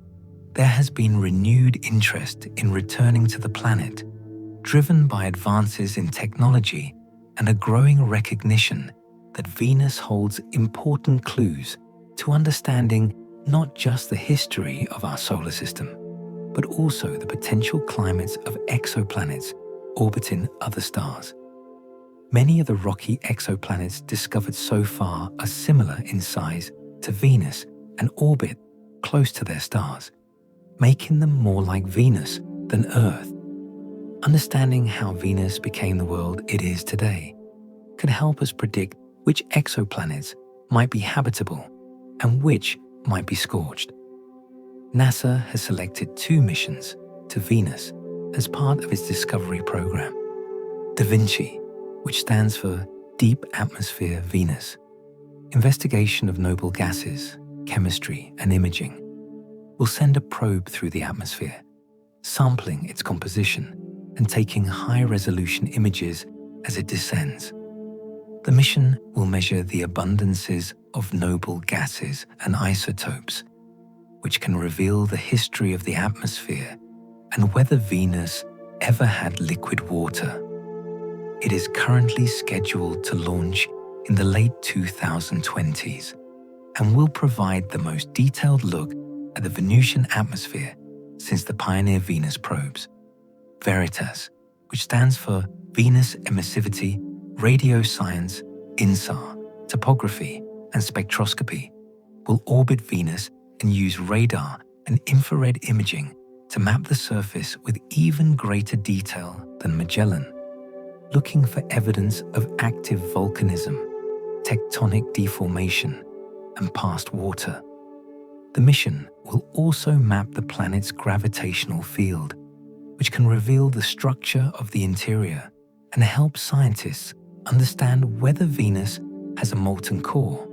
there has been renewed interest in returning to the planet, driven by advances in technology and a growing recognition that Venus holds important clues to understanding not just the history of our solar system, but also the potential climates of exoplanets orbiting other stars. Many of the rocky exoplanets discovered so far are similar in size to Venus and orbit close to their stars, making them more like Venus than Earth. Understanding how Venus became the world it is today could help us predict which exoplanets might be habitable and which might be scorched. NASA has selected 2 missions to Venus as part of its discovery program. Da Vinci, which stands for Deep Atmosphere Venus, investigation of noble gases, chemistry, and imaging, will send a probe through the atmosphere, sampling its composition and taking high-resolution images as it descends. The mission will measure the abundances of noble gases and isotopes, which can reveal the history of the atmosphere and whether Venus ever had liquid water. It is currently scheduled to launch in the late 2020s and will provide the most detailed look at the Venusian atmosphere since the Pioneer Venus probes. Veritas, which stands for Venus Emissivity, Radio Science, INSAR, Topography, and Spectroscopy, will orbit Venus and use radar and infrared imaging to map the surface with even greater detail than Magellan, looking for evidence of active volcanism, tectonic deformation, and past water. The mission will also map the planet's gravitational field, which can reveal the structure of the interior and help scientists understand whether Venus has a molten core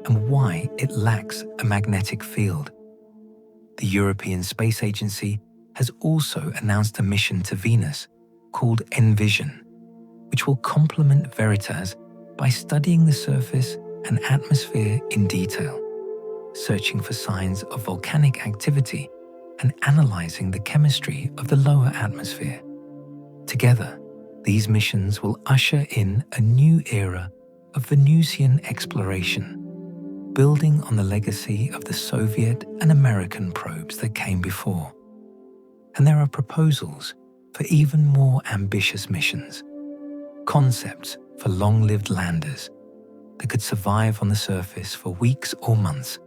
and why it lacks a magnetic field. The European Space Agency has also announced a mission to Venus called Envision, which will complement Veritas by studying the surface and atmosphere in detail, searching for signs of volcanic activity and analyzing the chemistry of the lower atmosphere. Together, these missions will usher in a new era of Venusian exploration, building on the legacy of the Soviet and American probes that came before. And there are proposals for even more ambitious missions, concepts for long-lived landers that could survive on the surface for weeks or months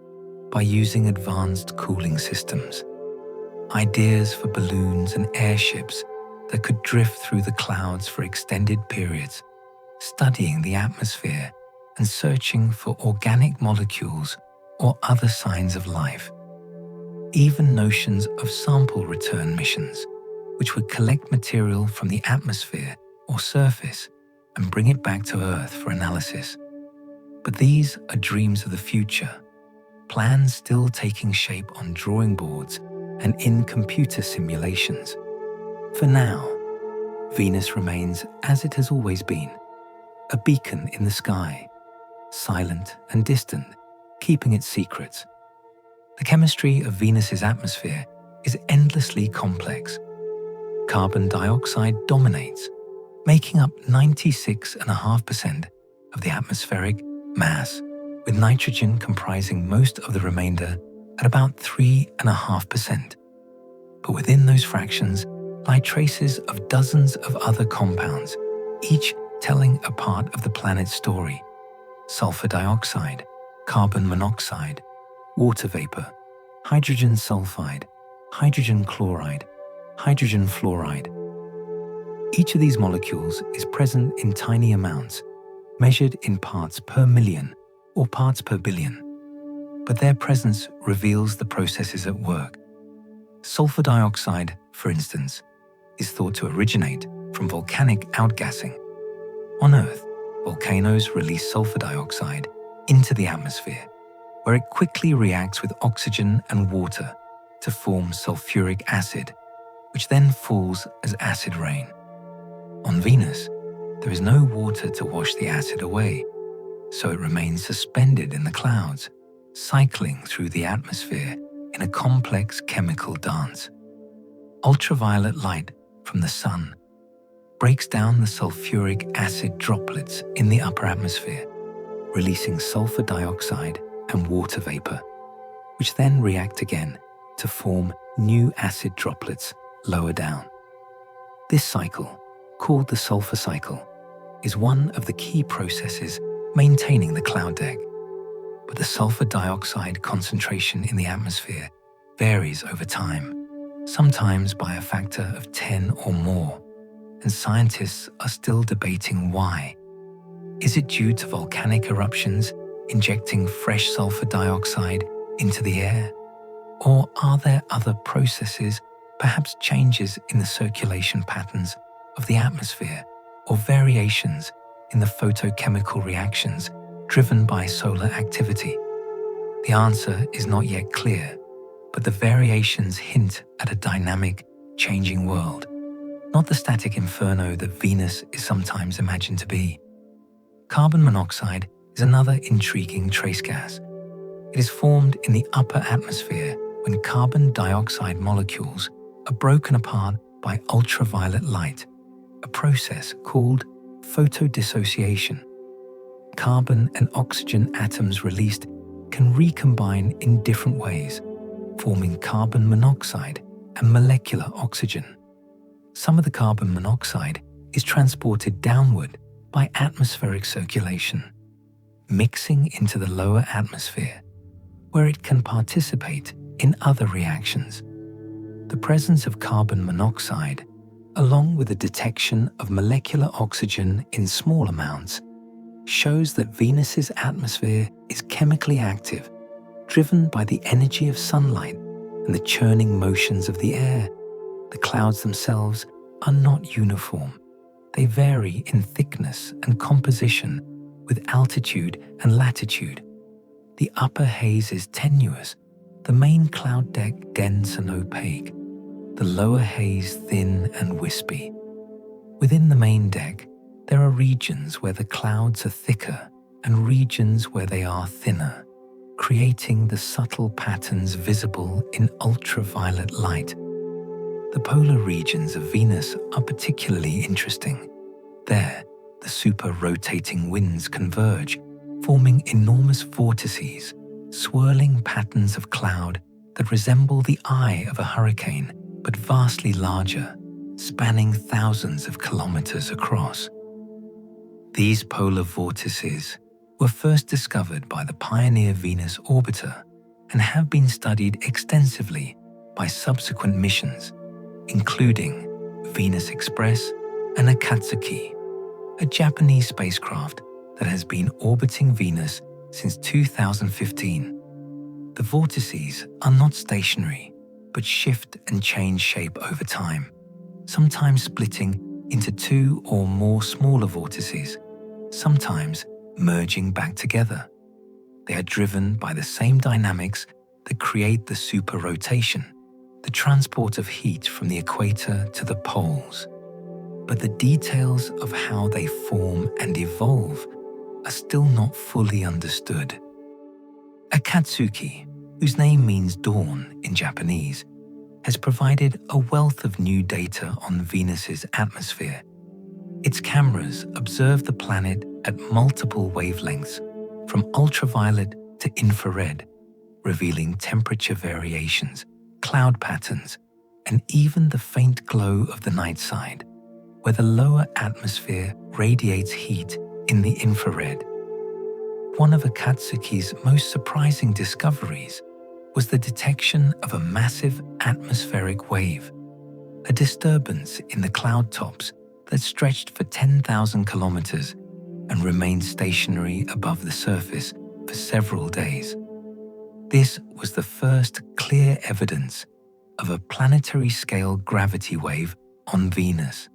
by using advanced cooling systems, ideas for balloons and airships that could drift through the clouds for extended periods, studying the atmosphere and searching for organic molecules or other signs of life. Even notions of sample return missions, which would collect material from the atmosphere or surface and bring it back to Earth for analysis. But these are dreams of the future, plans still taking shape on drawing boards and in computer simulations. For now, Venus remains as it has always been, a beacon in the sky, silent and distant, keeping its secrets. The chemistry of Venus's atmosphere is endlessly complex. Carbon dioxide dominates, making up 96.5% of the atmospheric mass, with nitrogen comprising most of the remainder at about 3.5%. But within those fractions lie traces of dozens of other compounds, each telling a part of the planet's story: sulfur dioxide, carbon monoxide, water vapor, hydrogen sulfide, hydrogen chloride, hydrogen fluoride. Each of these molecules is present in tiny amounts, measured in parts per million or parts per billion, but their presence reveals the processes at work. Sulfur dioxide, for instance, is thought to originate from volcanic outgassing. On Earth, volcanoes release sulfur dioxide into the atmosphere, where it quickly reacts with oxygen and water to form sulfuric acid, which then falls as acid rain. On Venus, there is no water to wash the acid away, so it remains suspended in the clouds, cycling through the atmosphere in a complex chemical dance. Ultraviolet light from the sun breaks down the sulfuric acid droplets in the upper atmosphere, releasing sulfur dioxide and water vapor, which then react again to form new acid droplets lower down. This cycle, called the sulfur cycle, is one of the key processes maintaining the cloud deck. But the sulfur dioxide concentration in the atmosphere varies over time, sometimes by a factor of 10 or more, and scientists are still debating why. Is it due to volcanic eruptions injecting fresh sulfur dioxide into the air? Or are there other processes, perhaps changes in the circulation patterns of the atmosphere, or variations in the photochemical reactions driven by solar activity? The answer is not yet clear, but the variations hint at a dynamic, changing world, not the static inferno that Venus is sometimes imagined to be. Carbon monoxide is another intriguing trace gas. It is formed in the upper atmosphere when carbon dioxide molecules are broken apart by ultraviolet light, a process called photodissociation. Carbon and oxygen atoms released can recombine in different ways, forming carbon monoxide and molecular oxygen. Some of the carbon monoxide is transported downward by atmospheric circulation, mixing into the lower atmosphere, where it can participate in other reactions. The presence of carbon monoxide, along with the detection of molecular oxygen in small amounts, shows that Venus's atmosphere is chemically active, driven by the energy of sunlight and the churning motions of the air. The clouds themselves are not uniform. They vary in thickness and composition with altitude and latitude. The upper haze is tenuous, the main cloud deck dense and opaque, the lower haze thin and wispy. Within the main deck, there are regions where the clouds are thicker and regions where they are thinner, creating the subtle patterns visible in ultraviolet light. The polar regions of Venus are particularly interesting. There, the super-rotating winds converge, forming enormous vortices, swirling patterns of cloud that resemble the eye of a hurricane, but vastly larger, spanning thousands of kilometers across. These polar vortices were first discovered by the Pioneer Venus orbiter and have been studied extensively by subsequent missions, including Venus Express and Akatsuki, a Japanese spacecraft that has been orbiting Venus since 2015. The vortices are not stationary, but shift and change shape over time, sometimes splitting into two or more smaller vortices, sometimes merging back together. They are driven by the same dynamics that create the superrotation, the transport of heat from the equator to the poles. But the details of how they form and evolve are still not fully understood. Akatsuki, whose name means dawn in Japanese, has provided a wealth of new data on Venus's atmosphere. Its cameras observe the planet at multiple wavelengths, from ultraviolet to infrared, revealing temperature variations, cloud patterns, and even the faint glow of the night side, where the lower atmosphere radiates heat in the infrared. One of Akatsuki's most surprising discoveries was the detection of a massive atmospheric wave, a disturbance in the cloud tops that stretched for 10,000 kilometers and remained stationary above the surface for several days. This was the first clear evidence of a planetary-scale gravity wave on Venus,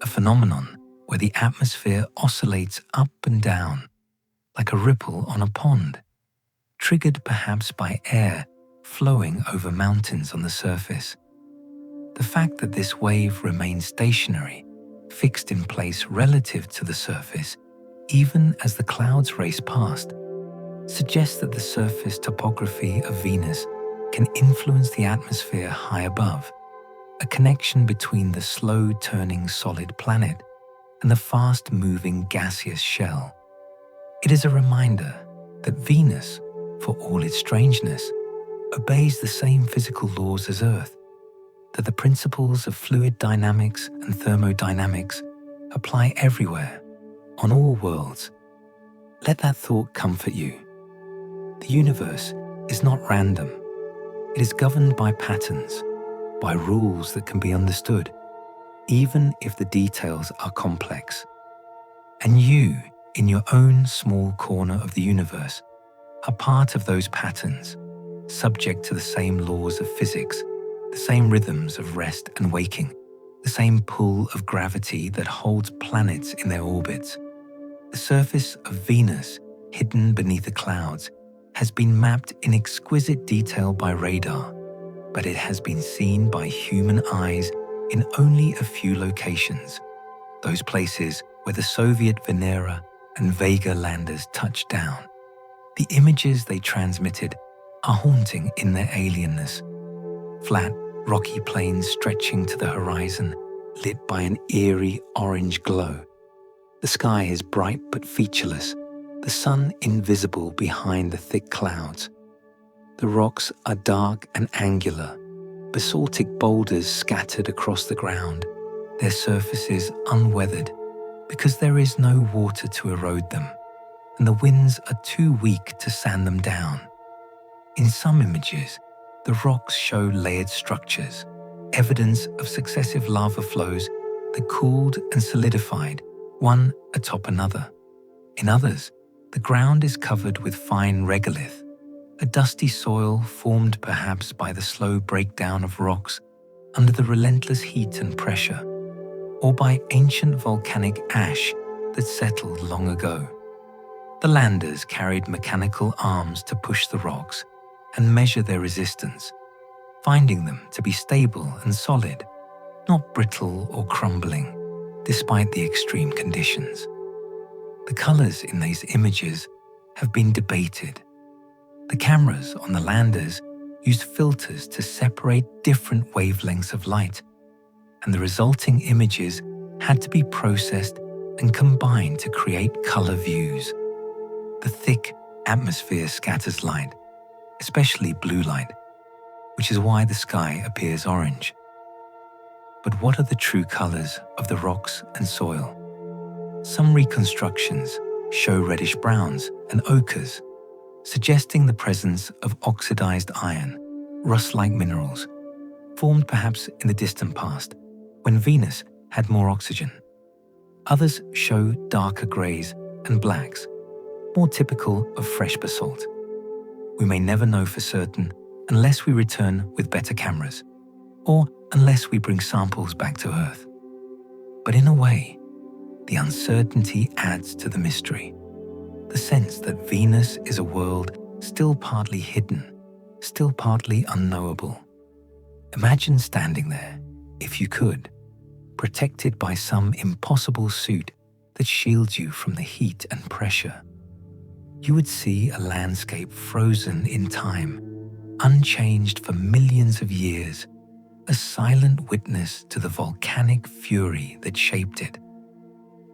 a phenomenon where the atmosphere oscillates up and down, like a ripple on a pond, triggered perhaps by air flowing over mountains on the surface. The fact that this wave remains stationary, fixed in place relative to the surface, even as the clouds race past, suggests that the surface topography of Venus can influence the atmosphere high above, a connection between the slow-turning solid planet and the fast-moving gaseous shell. It is a reminder that Venus, for all its strangeness, obeys the same physical laws as Earth, that the principles of fluid dynamics and thermodynamics apply everywhere, on all worlds. Let that thought comfort you. The universe is not random. It is governed by patterns, by rules that can be understood, even if the details are complex. And you, in your own small corner of the universe, are part of those patterns, subject to the same laws of physics, the same rhythms of rest and waking, the same pull of gravity that holds planets in their orbits. The surface of Venus, hidden beneath the clouds, has been mapped in exquisite detail by radar, but it has been seen by human eyes in only a few locations, those places where the Soviet Venera and Vega landers touched down. The images they transmitted are haunting in their alienness. Flat, rocky plains stretching to the horizon, lit by an eerie orange glow. The sky is bright but featureless, the sun invisible behind the thick clouds. The rocks are dark and angular, basaltic boulders scattered across the ground, their surfaces unweathered because there is no water to erode them, and the winds are too weak to sand them down. In some images, the rocks show layered structures, evidence of successive lava flows that cooled and solidified, one atop another. In others, the ground is covered with fine regolith, a dusty soil formed perhaps by the slow breakdown of rocks under the relentless heat and pressure, or by ancient volcanic ash that settled long ago. The landers carried mechanical arms to push the rocks and measure their resistance, finding them to be stable and solid, not brittle or crumbling, despite the extreme conditions. The colors in these images have been debated. The cameras on the landers used filters to separate different wavelengths of light, and the resulting images had to be processed and combined to create color views. The thick atmosphere scatters light, especially blue light, which is why the sky appears orange. But what are the true colors of the rocks and soil? Some reconstructions show reddish browns and ochres, suggesting the presence of oxidized iron, rust-like minerals, formed perhaps in the distant past, when Venus had more oxygen. Others show darker grays and blacks, more typical of fresh basalt. We may never know for certain unless we return with better cameras, or unless we bring samples back to Earth. But in a way, the uncertainty adds to the mystery, the sense that Venus is a world still partly hidden, still partly unknowable. Imagine standing there, if you could, protected by some impossible suit that shields you from the heat and pressure. You would see a landscape frozen in time, unchanged for millions of years, a silent witness to the volcanic fury that shaped it.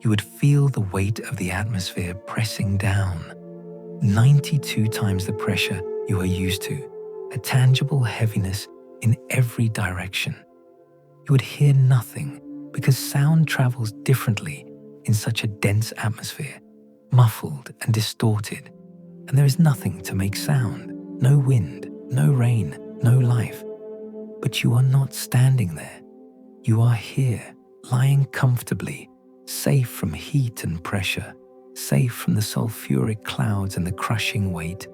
You would feel the weight of the atmosphere pressing down, 92 times the pressure you are used to, a tangible heaviness in every direction. You would hear nothing because sound travels differently in such a dense atmosphere, muffled and distorted, and there is nothing to make sound, no wind, no rain, no life. But you are not standing there. You are here, lying comfortably, safe from heat and pressure, safe from the sulfuric clouds and the crushing weight.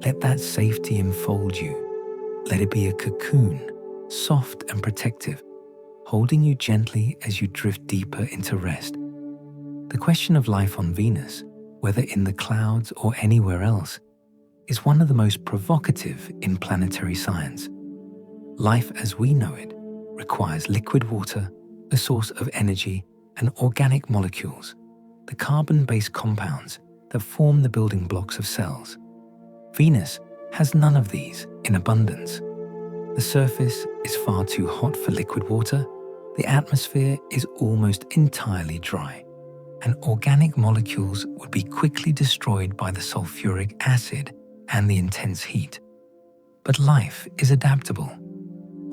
Let that safety enfold you. Let it be a cocoon, soft and protective, holding you gently as you drift deeper into rest. The question of life on Venus, whether in the clouds or anywhere else, is one of the most provocative in planetary science. Life as we know it requires liquid water, a source of energy, and organic molecules, the carbon-based compounds that form the building blocks of cells. Venus has none of these in abundance. The surface is far too hot for liquid water, the atmosphere is almost entirely dry, and organic molecules would be quickly destroyed by the sulfuric acid and the intense heat. But life is adaptable.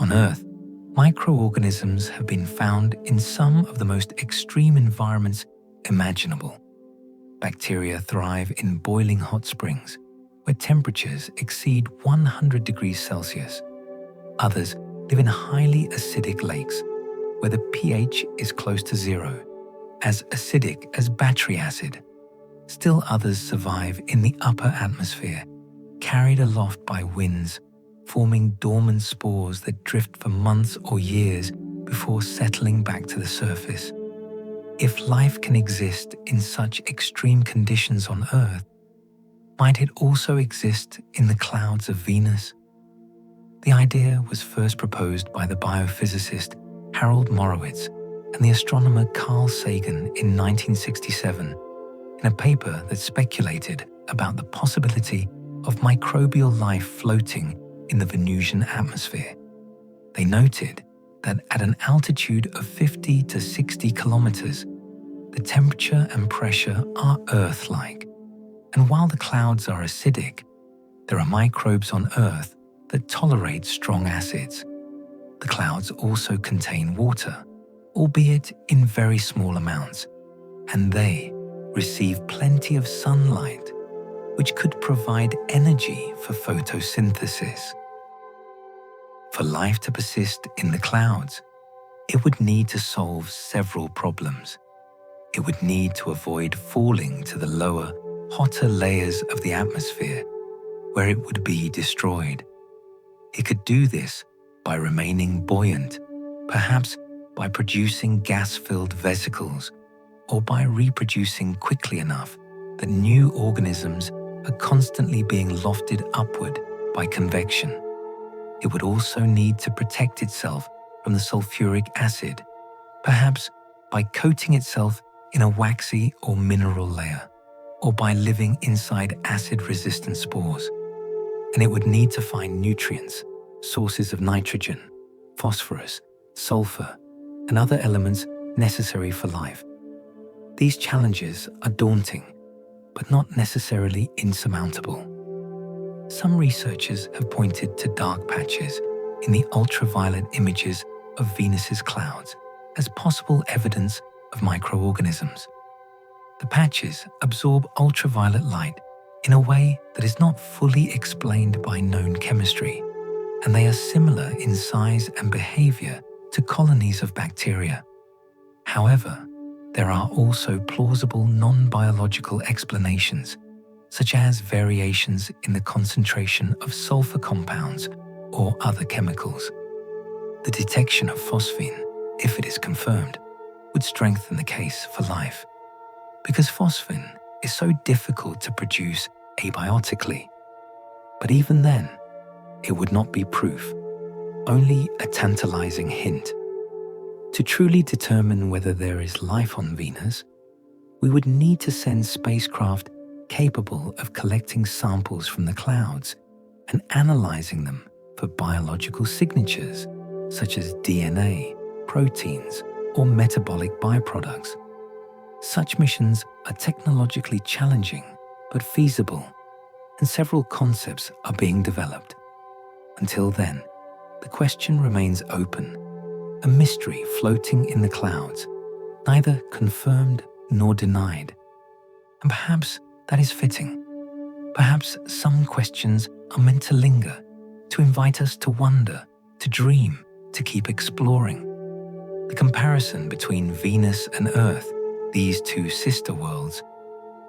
On Earth, microorganisms have been found in some of the most extreme environments imaginable. Bacteria thrive in boiling hot springs, where temperatures exceed 100 degrees Celsius. Others live in highly acidic lakes, where the pH is close to zero, as acidic as battery acid. Still others survive in the upper atmosphere, carried aloft by winds, forming dormant spores that drift for months or years before settling back to the surface. If life can exist in such extreme conditions on Earth, might it also exist in the clouds of Venus? The idea was first proposed by the biophysicist Harold Morowitz and the astronomer Carl Sagan in 1967 in a paper that speculated about the possibility of microbial life floating in the Venusian atmosphere. They noted that at an altitude of 50 to 60 kilometers, the temperature and pressure are Earth-like. And while the clouds are acidic, there are microbes on Earth that tolerate strong acids. The clouds also contain water, albeit in very small amounts, and they receive plenty of sunlight, which could provide energy for photosynthesis. For life to persist in the clouds, it would need to solve several problems. It would need to avoid falling to the lower, hotter layers of the atmosphere, where it would be destroyed. It could do this by remaining buoyant, perhaps by producing gas-filled vesicles, or by reproducing quickly enough that new organisms are constantly being lofted upward by convection. It would also need to protect itself from the sulfuric acid, perhaps by coating itself in a waxy or mineral layer, or by living inside acid-resistant spores. And it would need to find nutrients, sources of nitrogen, phosphorus, sulfur, and other elements necessary for life. These challenges are daunting, but not necessarily insurmountable. Some researchers have pointed to dark patches in the ultraviolet images of Venus's clouds as possible evidence of microorganisms. The patches absorb ultraviolet light in a way that is not fully explained by known chemistry, and they are similar in size and behavior to colonies of bacteria. However, there are also plausible non-biological explanations, such as variations in the concentration of sulfur compounds or other chemicals. The detection of phosphine, if it is confirmed, would strengthen the case for life, because phosphine is so difficult to produce abiotically. But even then, it would not be proof, only a tantalizing hint. To truly determine whether there is life on Venus, we would need to send spacecraft capable of collecting samples from the clouds and analyzing them for biological signatures such as DNA, proteins, or metabolic byproducts. Such missions are technologically challenging but feasible, and several concepts are being developed. Until then, the question remains open, a mystery floating in the clouds, neither confirmed nor denied. And perhaps that is fitting. Perhaps some questions are meant to linger, to invite us to wonder, to dream, to keep exploring. The comparison between Venus and Earth, these two sister worlds,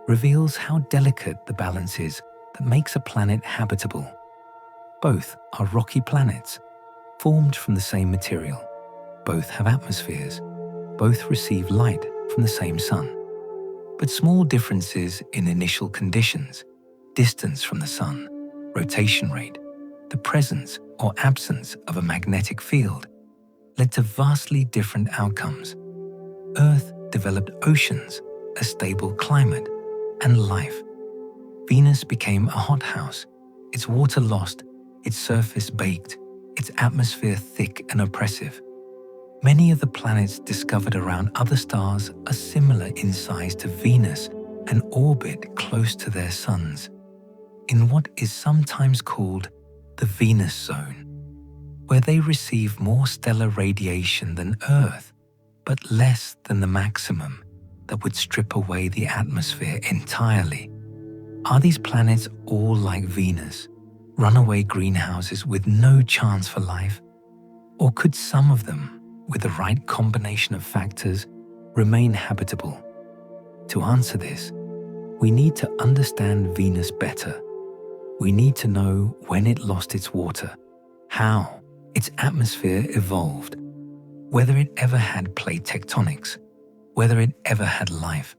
reveals how delicate the balance is that makes a planet habitable. Both are rocky planets, formed from the same material. Both have atmospheres. Both receive light from the same sun. But small differences in initial conditions, distance from the sun, rotation rate, the presence or absence of a magnetic field, led to vastly different outcomes. Earth developed oceans, a stable climate, and life. Venus became a hothouse, its water lost, its surface baked, its atmosphere thick and oppressive. Many of the planets discovered around other stars are similar in size to Venus and orbit close to their suns, in what is sometimes called the Venus zone, where they receive more stellar radiation than Earth, but less than the maximum that would strip away the atmosphere entirely. Are these planets all like Venus, runaway greenhouses with no chance for life? Or could some of them, with the right combination of factors, remain habitable? To answer this, we need to understand Venus better. We need to know when it lost its water, how its atmosphere evolved, whether it ever had plate tectonics, whether it ever had life.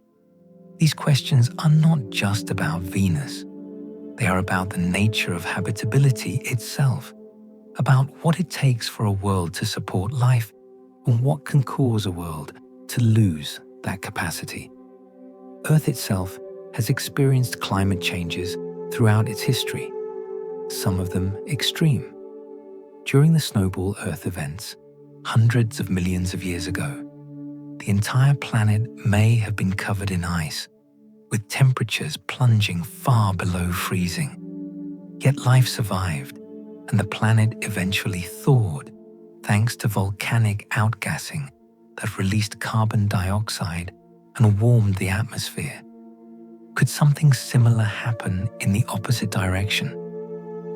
These questions are not just about Venus. They are about the nature of habitability itself, about what it takes for a world to support life and what can cause a world to lose that capacity. Earth itself has experienced climate changes throughout its history, some of them extreme. During the snowball Earth events, hundreds of millions of years ago, the entire planet may have been covered in ice, with temperatures plunging far below freezing. Yet life survived, and the planet eventually thawed thanks to volcanic outgassing that released carbon dioxide and warmed the atmosphere. Could something similar happen in the opposite direction?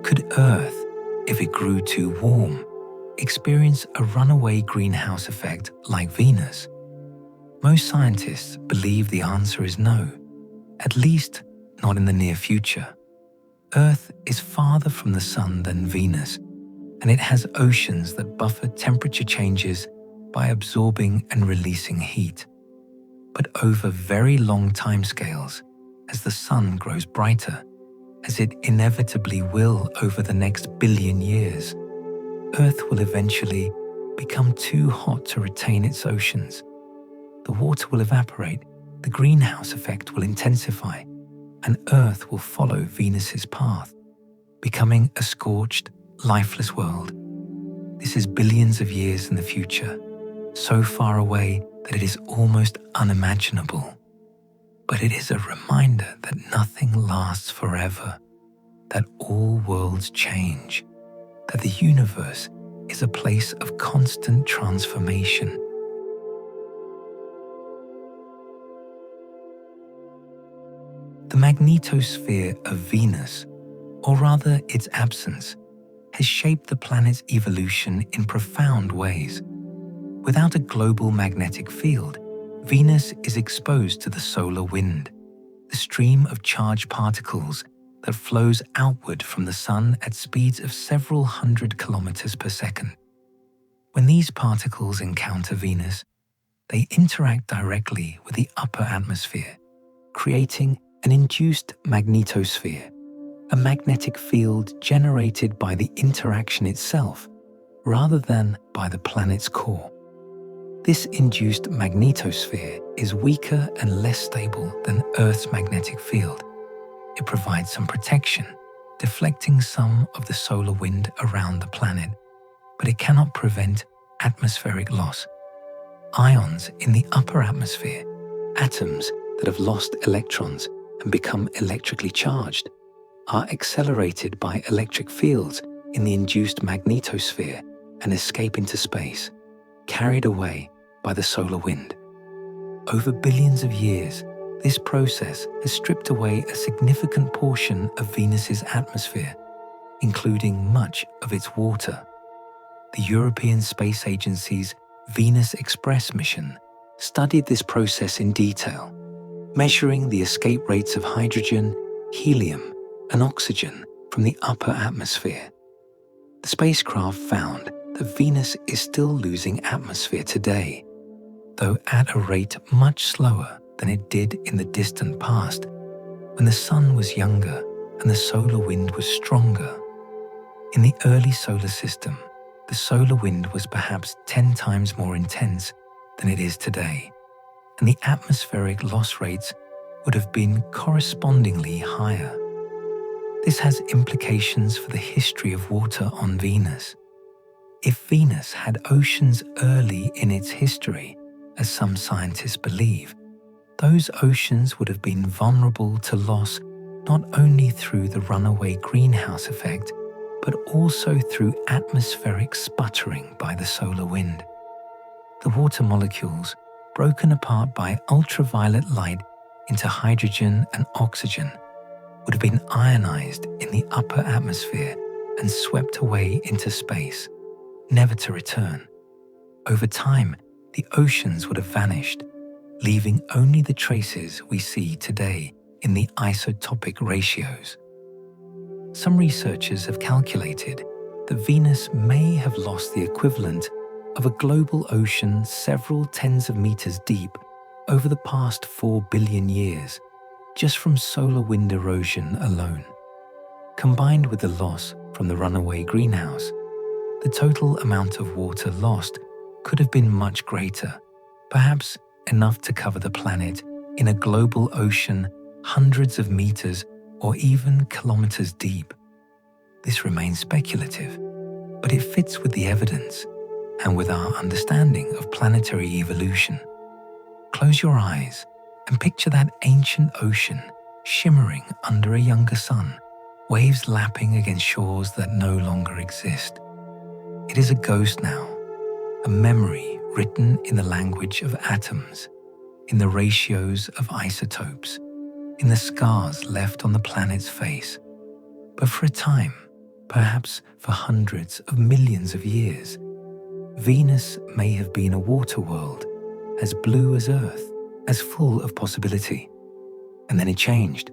Could Earth, if it grew too warm, experience a runaway greenhouse effect like Venus? Most scientists believe the answer is no, at least not in the near future. Earth is farther from the Sun than Venus, and it has oceans that buffer temperature changes by absorbing and releasing heat. But over very long timescales, as the Sun grows brighter, as it inevitably will over the next billion years, Earth will eventually become too hot to retain its oceans. The water will evaporate, the greenhouse effect will intensify, and Earth will follow Venus's path, becoming a scorched, lifeless world. This is billions of years in the future, so far away that it is almost unimaginable. But it is a reminder that nothing lasts forever, that all worlds change, that the universe is a place of constant transformation. The magnetosphere of Venus, or rather its absence, has shaped the planet's evolution in profound ways. Without a global magnetic field, Venus is exposed to the solar wind, the stream of charged particles that flows outward from the Sun at speeds of several hundred kilometers per second. When these particles encounter Venus, they interact directly with the upper atmosphere, creating an induced magnetosphere, a magnetic field generated by the interaction itself rather than by the planet's core. This induced magnetosphere is weaker and less stable than Earth's magnetic field. It provides some protection, deflecting some of the solar wind around the planet, but it cannot prevent atmospheric loss. Ions in the upper atmosphere, atoms that have lost electrons and become electrically charged, are accelerated by electric fields in the induced magnetosphere and escape into space, carried away by the solar wind. Over billions of years, this process has stripped away a significant portion of Venus's atmosphere, including much of its water. The European Space Agency's Venus Express mission studied this process in detail, measuring the escape rates of hydrogen, helium, and oxygen from the upper atmosphere. The spacecraft found that Venus is still losing atmosphere today, though at a rate much slower than it did in the distant past, when the Sun was younger and the solar wind was stronger. In the early solar system, the solar wind was perhaps 10 times more intense than it is today, and the atmospheric loss rates would have been correspondingly higher. This has implications for the history of water on Venus. If Venus had oceans early in its history, as some scientists believe, those oceans would have been vulnerable to loss not only through the runaway greenhouse effect, but also through atmospheric sputtering by the solar wind. The water molecules, broken apart by ultraviolet light into hydrogen and oxygen, would have been ionized in the upper atmosphere and swept away into space, never to return. Over time, the oceans would have vanished, leaving only the traces we see today in the isotopic ratios. Some researchers have calculated that Venus may have lost the equivalent of a global ocean several tens of meters deep over the past 4 billion years, just from solar wind erosion alone. Combined with the loss from the runaway greenhouse, the total amount of water lost could have been much greater, perhaps enough to cover the planet in a global ocean hundreds of meters or even kilometers deep. This remains speculative, but it fits with the evidence and with our understanding of planetary evolution. Close your eyes and picture that ancient ocean shimmering under a younger sun, waves lapping against shores that no longer exist. It is a ghost now, a memory written in the language of atoms, in the ratios of isotopes, in the scars left on the planet's face. But for a time, perhaps for hundreds of millions of years, Venus may have been a water world, as blue as Earth, as full of possibility. And then it changed.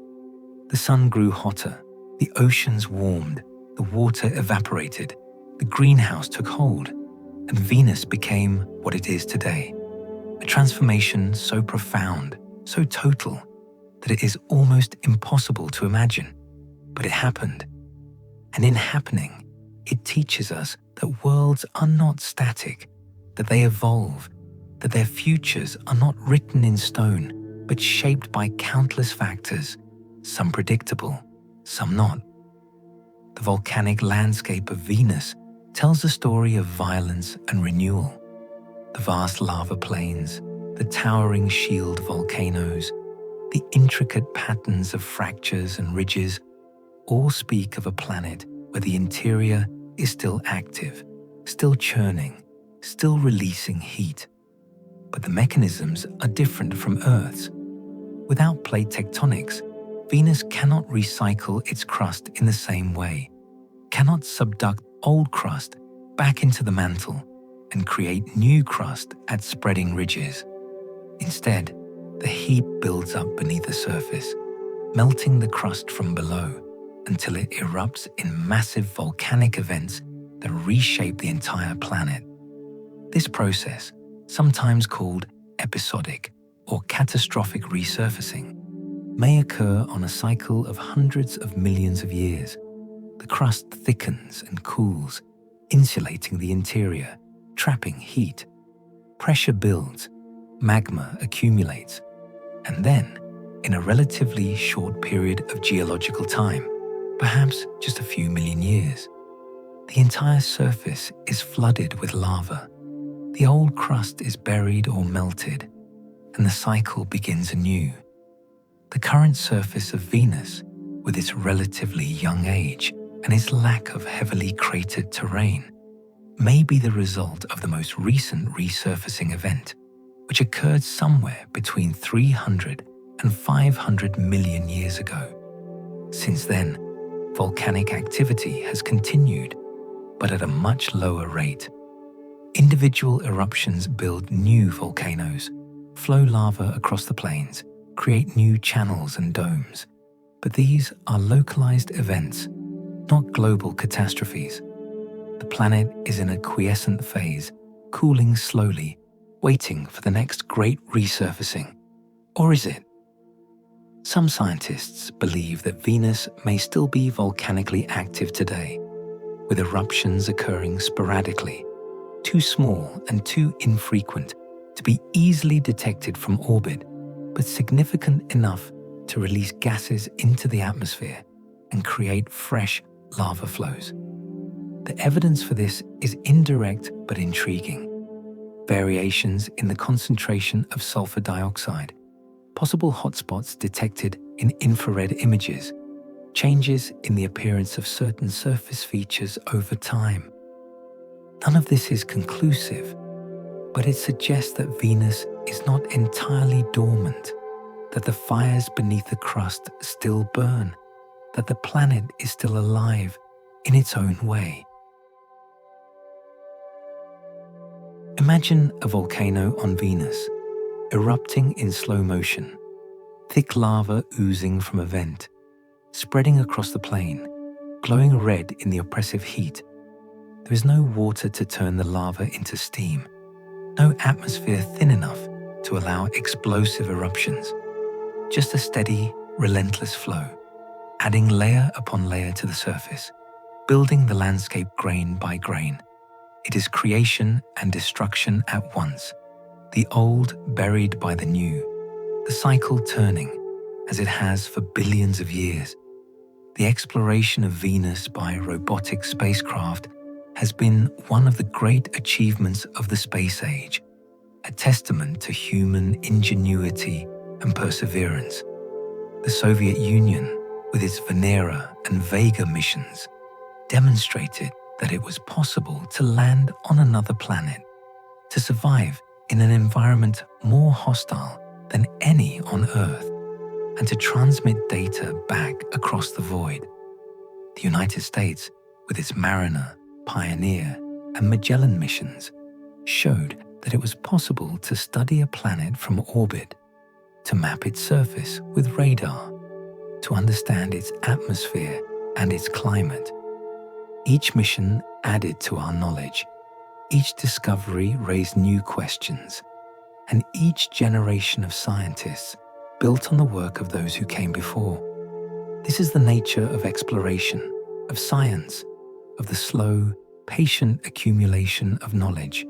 The sun grew hotter, the oceans warmed, the water evaporated, the greenhouse took hold, and Venus became what it is today. A transformation so profound, so total, that it is almost impossible to imagine. But it happened. And in happening, it teaches us that worlds are not static, that they evolve, that their futures are not written in stone, but shaped by countless factors, some predictable, some not. The volcanic landscape of Venus tells a story of violence and renewal. The vast lava plains, the towering shield volcanoes, the intricate patterns of fractures and ridges all speak of a planet where the interior is still active, still churning, still releasing heat. But the mechanisms are different from Earth's. Without plate tectonics, Venus cannot recycle its crust in the same way, cannot subduct old crust back into the mantle and create new crust at spreading ridges. Instead, the heat builds up beneath the surface, melting the crust from below until it erupts in massive volcanic events that reshape the entire planet. This process, sometimes called episodic or catastrophic resurfacing, may occur on a cycle of hundreds of millions of years. The crust thickens and cools, insulating the interior, trapping heat. Pressure builds, magma accumulates, and then, in a relatively short period of geological time, perhaps just a few million years, the entire surface is flooded with lava. The old crust is buried or melted, and the cycle begins anew. The current surface of Venus, with its relatively young age and its lack of heavily cratered terrain, may be the result of the most recent resurfacing event, which occurred somewhere between 300 and 500 million years ago. Since then, volcanic activity has continued, but at a much lower rate. Individual eruptions build new volcanoes, flow lava across the plains, create new channels and domes. But these are localized events, not global catastrophes. The planet is in a quiescent phase, cooling slowly, waiting for the next great resurfacing. Or is it? Some scientists believe that Venus may still be volcanically active today, with eruptions occurring sporadically, too small and too infrequent to be easily detected from orbit, but significant enough to release gases into the atmosphere and create fresh lava flows. The evidence for this is indirect but intriguing. Variations in the concentration of sulfur dioxide, possible hotspots detected in infrared images, changes in the appearance of certain surface features over time. None of this is conclusive, but it suggests that Venus is not entirely dormant, that the fires beneath the crust still burn, that the planet is still alive in its own way. Imagine a volcano on Venus, erupting in slow motion, thick lava oozing from a vent, spreading across the plain, glowing red in the oppressive heat. There is no water to turn the lava into steam, no atmosphere thin enough to allow explosive eruptions, just a steady, relentless flow, adding layer upon layer to the surface, building the landscape grain by grain. It is creation and destruction at once, the old buried by the new, the cycle turning as it has for billions of years. The exploration of Venus by robotic spacecraft has been one of the great achievements of the space age, a testament to human ingenuity and perseverance. The Soviet Union, with its Venera and Vega missions, demonstrated that it was possible to land on another planet, to survive in an environment more hostile than any on Earth, and to transmit data back across the void. The United States, with its Mariner, Pioneer, and Magellan missions, showed that it was possible to study a planet from orbit, to map its surface with radar, to understand its atmosphere and its climate. Each mission added to our knowledge, each discovery raised new questions, and each generation of scientists built on the work of those who came before. This is the nature of exploration, of science, of the slow, patient accumulation of knowledge.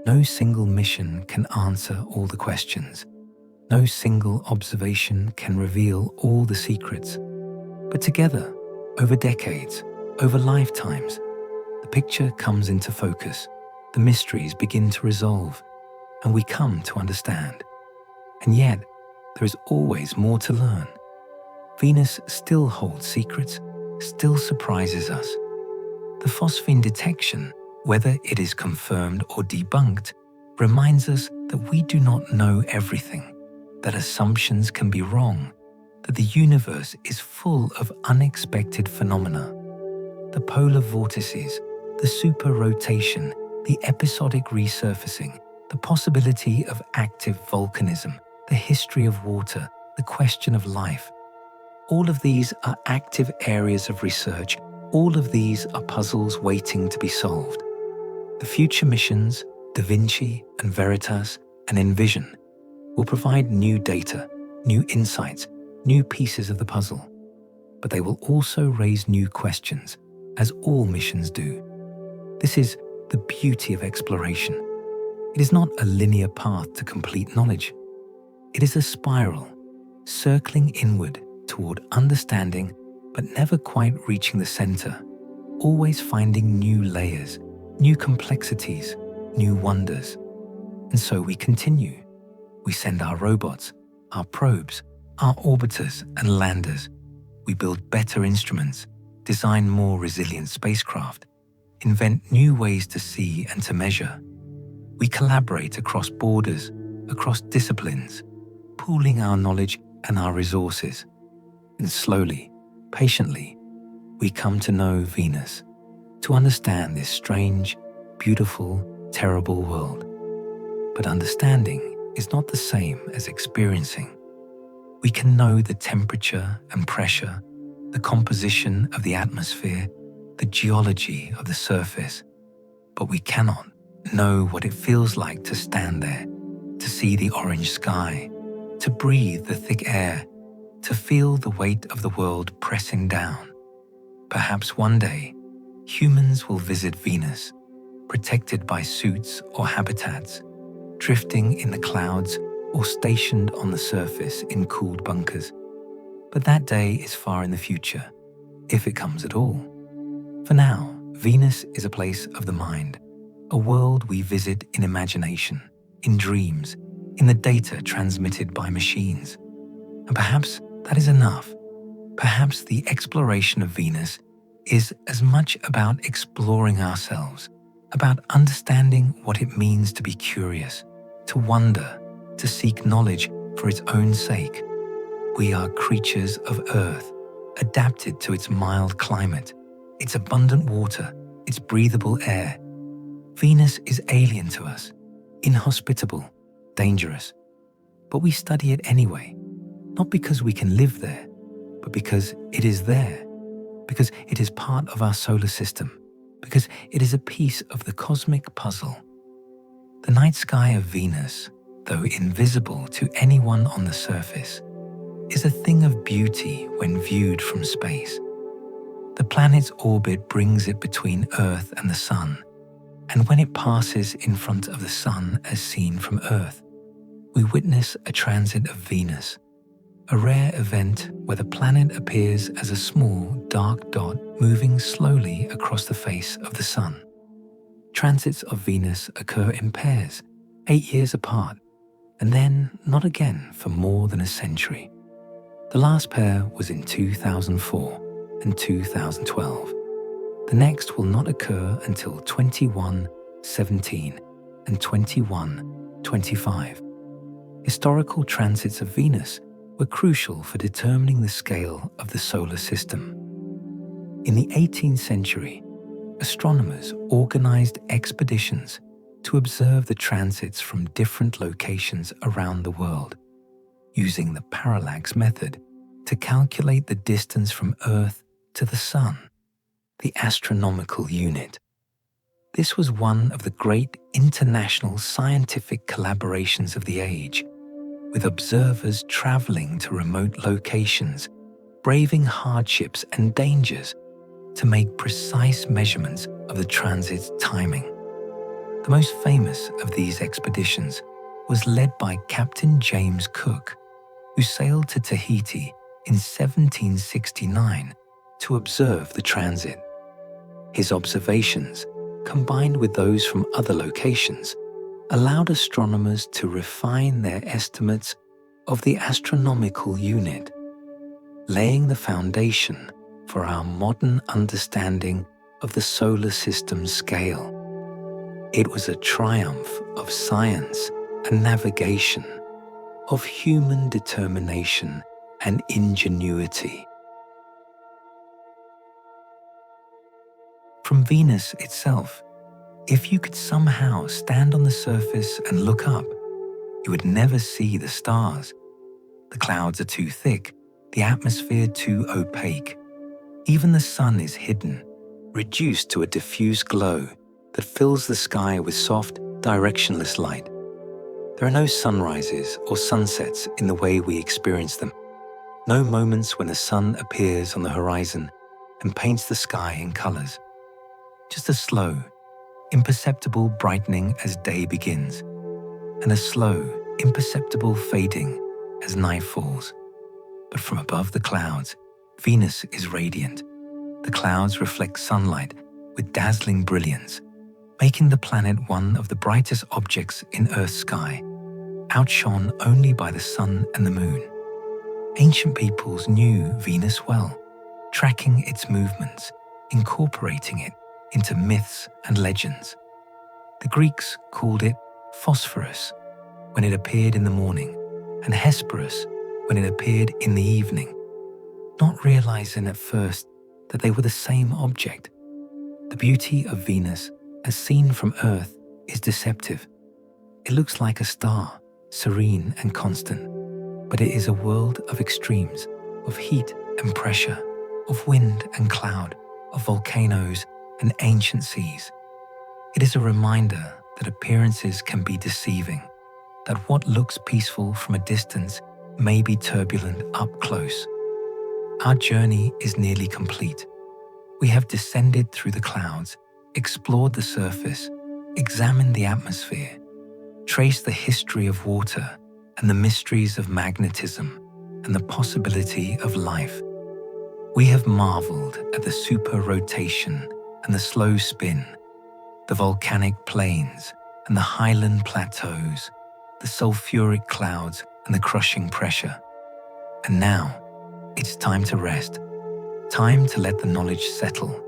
No single mission can answer all the questions. No single observation can reveal all the secrets. But together, over decades, over lifetimes, the picture comes into focus, the mysteries begin to resolve, and we come to understand. And yet, there is always more to learn. Venus still holds secrets, still surprises us. The phosphine detection, whether it is confirmed or debunked, reminds us that we do not know everything, that assumptions can be wrong, that the universe is full of unexpected phenomena. The polar vortices, the superrotation, the episodic resurfacing, the possibility of active volcanism, the history of water, the question of life. All of these are active areas of research. All of these are puzzles waiting to be solved. The future missions, Da Vinci and Veritas and Envision, will provide new data, new insights, new pieces of the puzzle. But they will also raise new questions, as all missions do. This is the beauty of exploration. It is not a linear path to complete knowledge. It is a spiral, circling inward toward understanding, but never quite reaching the center, always finding new layers, new complexities, new wonders. And so we continue. We send our robots, our probes, our orbiters and landers. We build better instruments, design more resilient spacecraft, invent new ways to see and to measure. We collaborate across borders, across disciplines, pooling our knowledge and our resources. And slowly, patiently, we come to know Venus, to understand this strange, beautiful, terrible world. But understanding is not the same as experiencing. We can know the temperature and pressure, the composition of the atmosphere, the geology of the surface, but we cannot know what it feels like to stand there, to see the orange sky, to breathe the thick air, to feel the weight of the world pressing down. Perhaps one day, humans will visit Venus, protected by suits or habitats, drifting in the clouds or stationed on the surface in cooled bunkers. But that day is far in the future, if it comes at all. For now, Venus is a place of the mind, a world we visit in imagination, in dreams, in the data transmitted by machines. And perhaps that is enough. Perhaps the exploration of Venus is as much about exploring ourselves, about understanding what it means to be curious, to wonder, to seek knowledge for its own sake. We are creatures of Earth, adapted to its mild climate, its abundant water, its breathable air. Venus is alien to us, inhospitable, dangerous. But we study it anyway, not because we can live there, but because it is there, because it is part of our solar system, because it is a piece of the cosmic puzzle. The night sky of Venus, though invisible to anyone on the surface, is a thing of beauty when viewed from space. The planet's orbit brings it between Earth and the Sun, and when it passes in front of the Sun as seen from Earth, we witness a transit of Venus, a rare event where the planet appears as a small, dark dot moving slowly across the face of the Sun. Transits of Venus occur in pairs, 8 years apart, and then not again for more than a century. The last pair was in 2004 and 2012. The next will not occur until 2117 and 2125. Historical transits of Venus were crucial for determining the scale of the solar system. In the 18th century, astronomers organized expeditions to observe the transits from different locations around the world, using the parallax method to calculate the distance from Earth to the Sun, the astronomical unit. This was one of the great international scientific collaborations of the age, with observers traveling to remote locations, braving hardships and dangers to make precise measurements of the transit's timing. The most famous of these expeditions was led by Captain James Cook, who sailed to Tahiti in 1769 to observe the transit. His observations, combined with those from other locations, allowed astronomers to refine their estimates of the astronomical unit, laying the foundation for our modern understanding of the solar system's scale. It was a triumph of science and navigation, of human determination and ingenuity. From Venus itself, if you could somehow stand on the surface and look up, you would never see the stars. The clouds are too thick, the atmosphere too opaque. Even the sun is hidden, reduced to a diffuse glow that fills the sky with soft, directionless light. There are no sunrises or sunsets in the way we experience them. No moments when the sun appears on the horizon and paints the sky in colors. Just a slow, imperceptible brightening as day begins, and a slow, imperceptible fading as night falls. But from above the clouds, Venus is radiant. The clouds reflect sunlight with dazzling brilliance, making the planet one of the brightest objects in Earth's sky, outshone only by the sun and the moon. Ancient peoples knew Venus well, tracking its movements, incorporating it into myths and legends. The Greeks called it Phosphorus when it appeared in the morning, and Hesperus when it appeared in the evening, not realizing at first that they were the same object. The beauty of Venus, as seen from Earth, is deceptive. It looks like a star, serene and constant, but it is a world of extremes, of heat and pressure, of wind and cloud, of volcanoes and ancient seas. It is a reminder that appearances can be deceiving, that what looks peaceful from a distance may be turbulent up close. Our journey is nearly complete. We have descended through the clouds, explored the surface, examined the atmosphere, traced the history of water and the mysteries of magnetism and the possibility of life. We have marveled at the super rotation and the slow spin, the volcanic plains and the highland plateaus, the sulfuric clouds and the crushing pressure. And now, it's time to rest. Time to let the knowledge settle,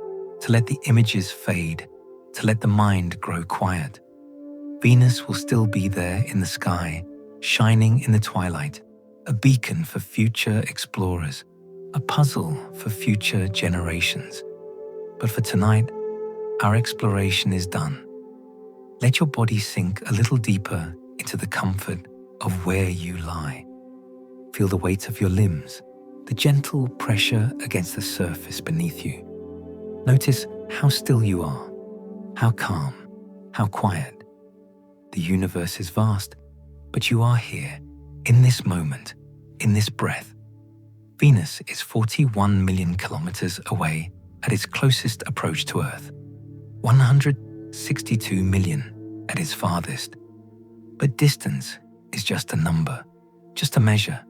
to let the images fade, to let the mind grow quiet. Venus will still be there in the sky, shining in the twilight, a beacon for future explorers, a puzzle for future generations. But for tonight, our exploration is done. Let your body sink a little deeper into the comfort of where you lie. Feel the weight of your limbs, the gentle pressure against the surface beneath you. Notice how still you are, how calm, how quiet. The universe is vast, but you are here, in this moment, in this breath. Venus is 41 million kilometers away at its closest approach to Earth, 162 million at its farthest. But distance is just a number, just a measure.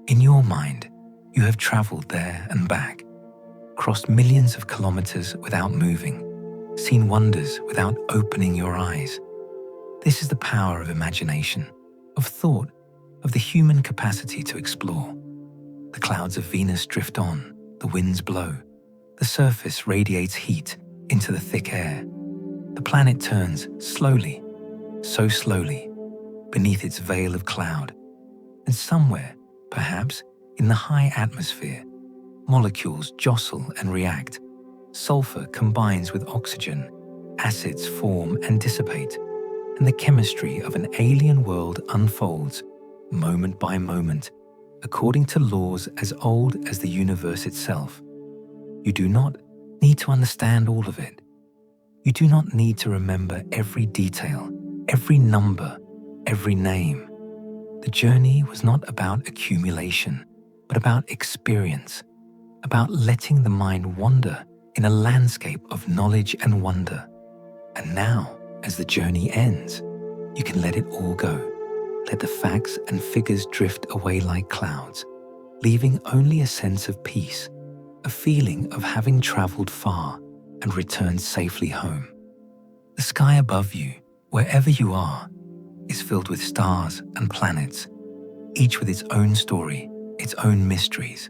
In your mind, you have traveled there and back, crossed millions of kilometers without moving, seen wonders without opening your eyes. This is the power of imagination, of thought, of the human capacity to explore. The clouds of Venus drift on, the winds blow, the surface radiates heat into the thick air. The planet turns slowly, so slowly, beneath its veil of cloud. And somewhere, perhaps in the high atmosphere, molecules jostle and react. Sulfur combines with oxygen, acids form and dissipate, and the chemistry of an alien world unfolds, moment by moment, according to laws as old as the universe itself. You do not need to understand all of it. You do not need to remember every detail, every number, every name. The journey was not about accumulation, but about experience, about letting the mind wander in a landscape of knowledge and wonder. And now, as the journey ends, you can let it all go. Let the facts and figures drift away like clouds, leaving only a sense of peace, a feeling of having traveled far and returned safely home. The sky above you, wherever you are, is filled with stars and planets, each with its own story, its own mysteries.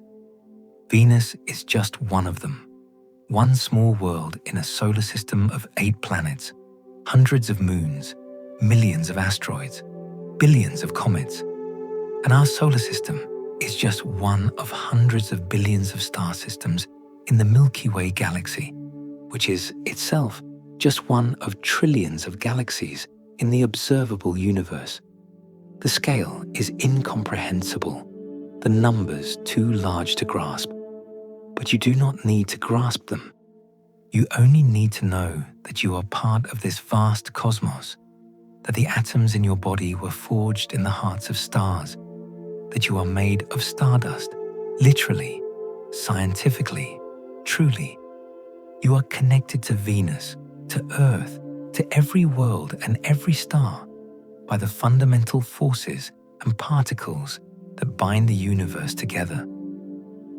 Venus is just one of them, one small world in a solar system of 8 planets, hundreds of moons, millions of asteroids, billions of comets. And our solar system is just one of hundreds of billions of star systems in the Milky Way galaxy, which is itself just one of trillions of galaxies in the observable universe. The scale is incomprehensible, the numbers too large to grasp. But you do not need to grasp them. You only need to know that you are part of this vast cosmos, that the atoms in your body were forged in the hearts of stars, that you are made of stardust, literally, scientifically, truly. You are connected to Venus, to Earth, to every world and every star by the fundamental forces and particles that bind the universe together.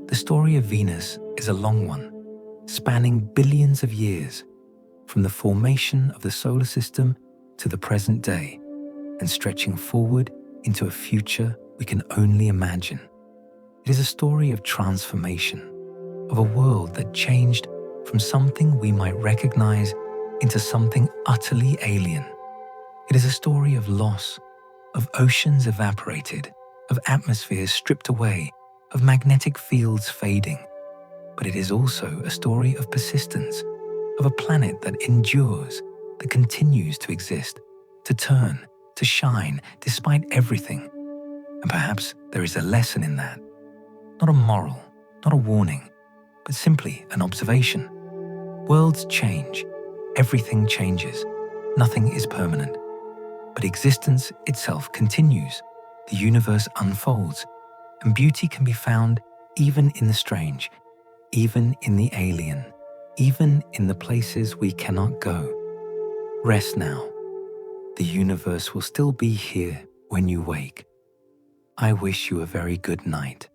The story of Venus is a long one, spanning billions of years, from the formation of the solar system to the present day, and stretching forward into a future we can only imagine. It is a story of transformation, of a world that changed from something we might recognize into something utterly alien. It is a story of loss, of oceans evaporated, of atmospheres stripped away, of magnetic fields fading. But it is also a story of persistence, of a planet that endures, that continues to exist, to turn, to shine despite everything. And perhaps there is a lesson in that. Not a moral, not a warning, but simply an observation. Worlds change, everything changes, nothing is permanent. But existence itself continues, the universe unfolds, and beauty can be found even in the strange, even in the alien, even in the places we cannot go. Rest now. The universe will still be here when you wake. I wish you a very good night.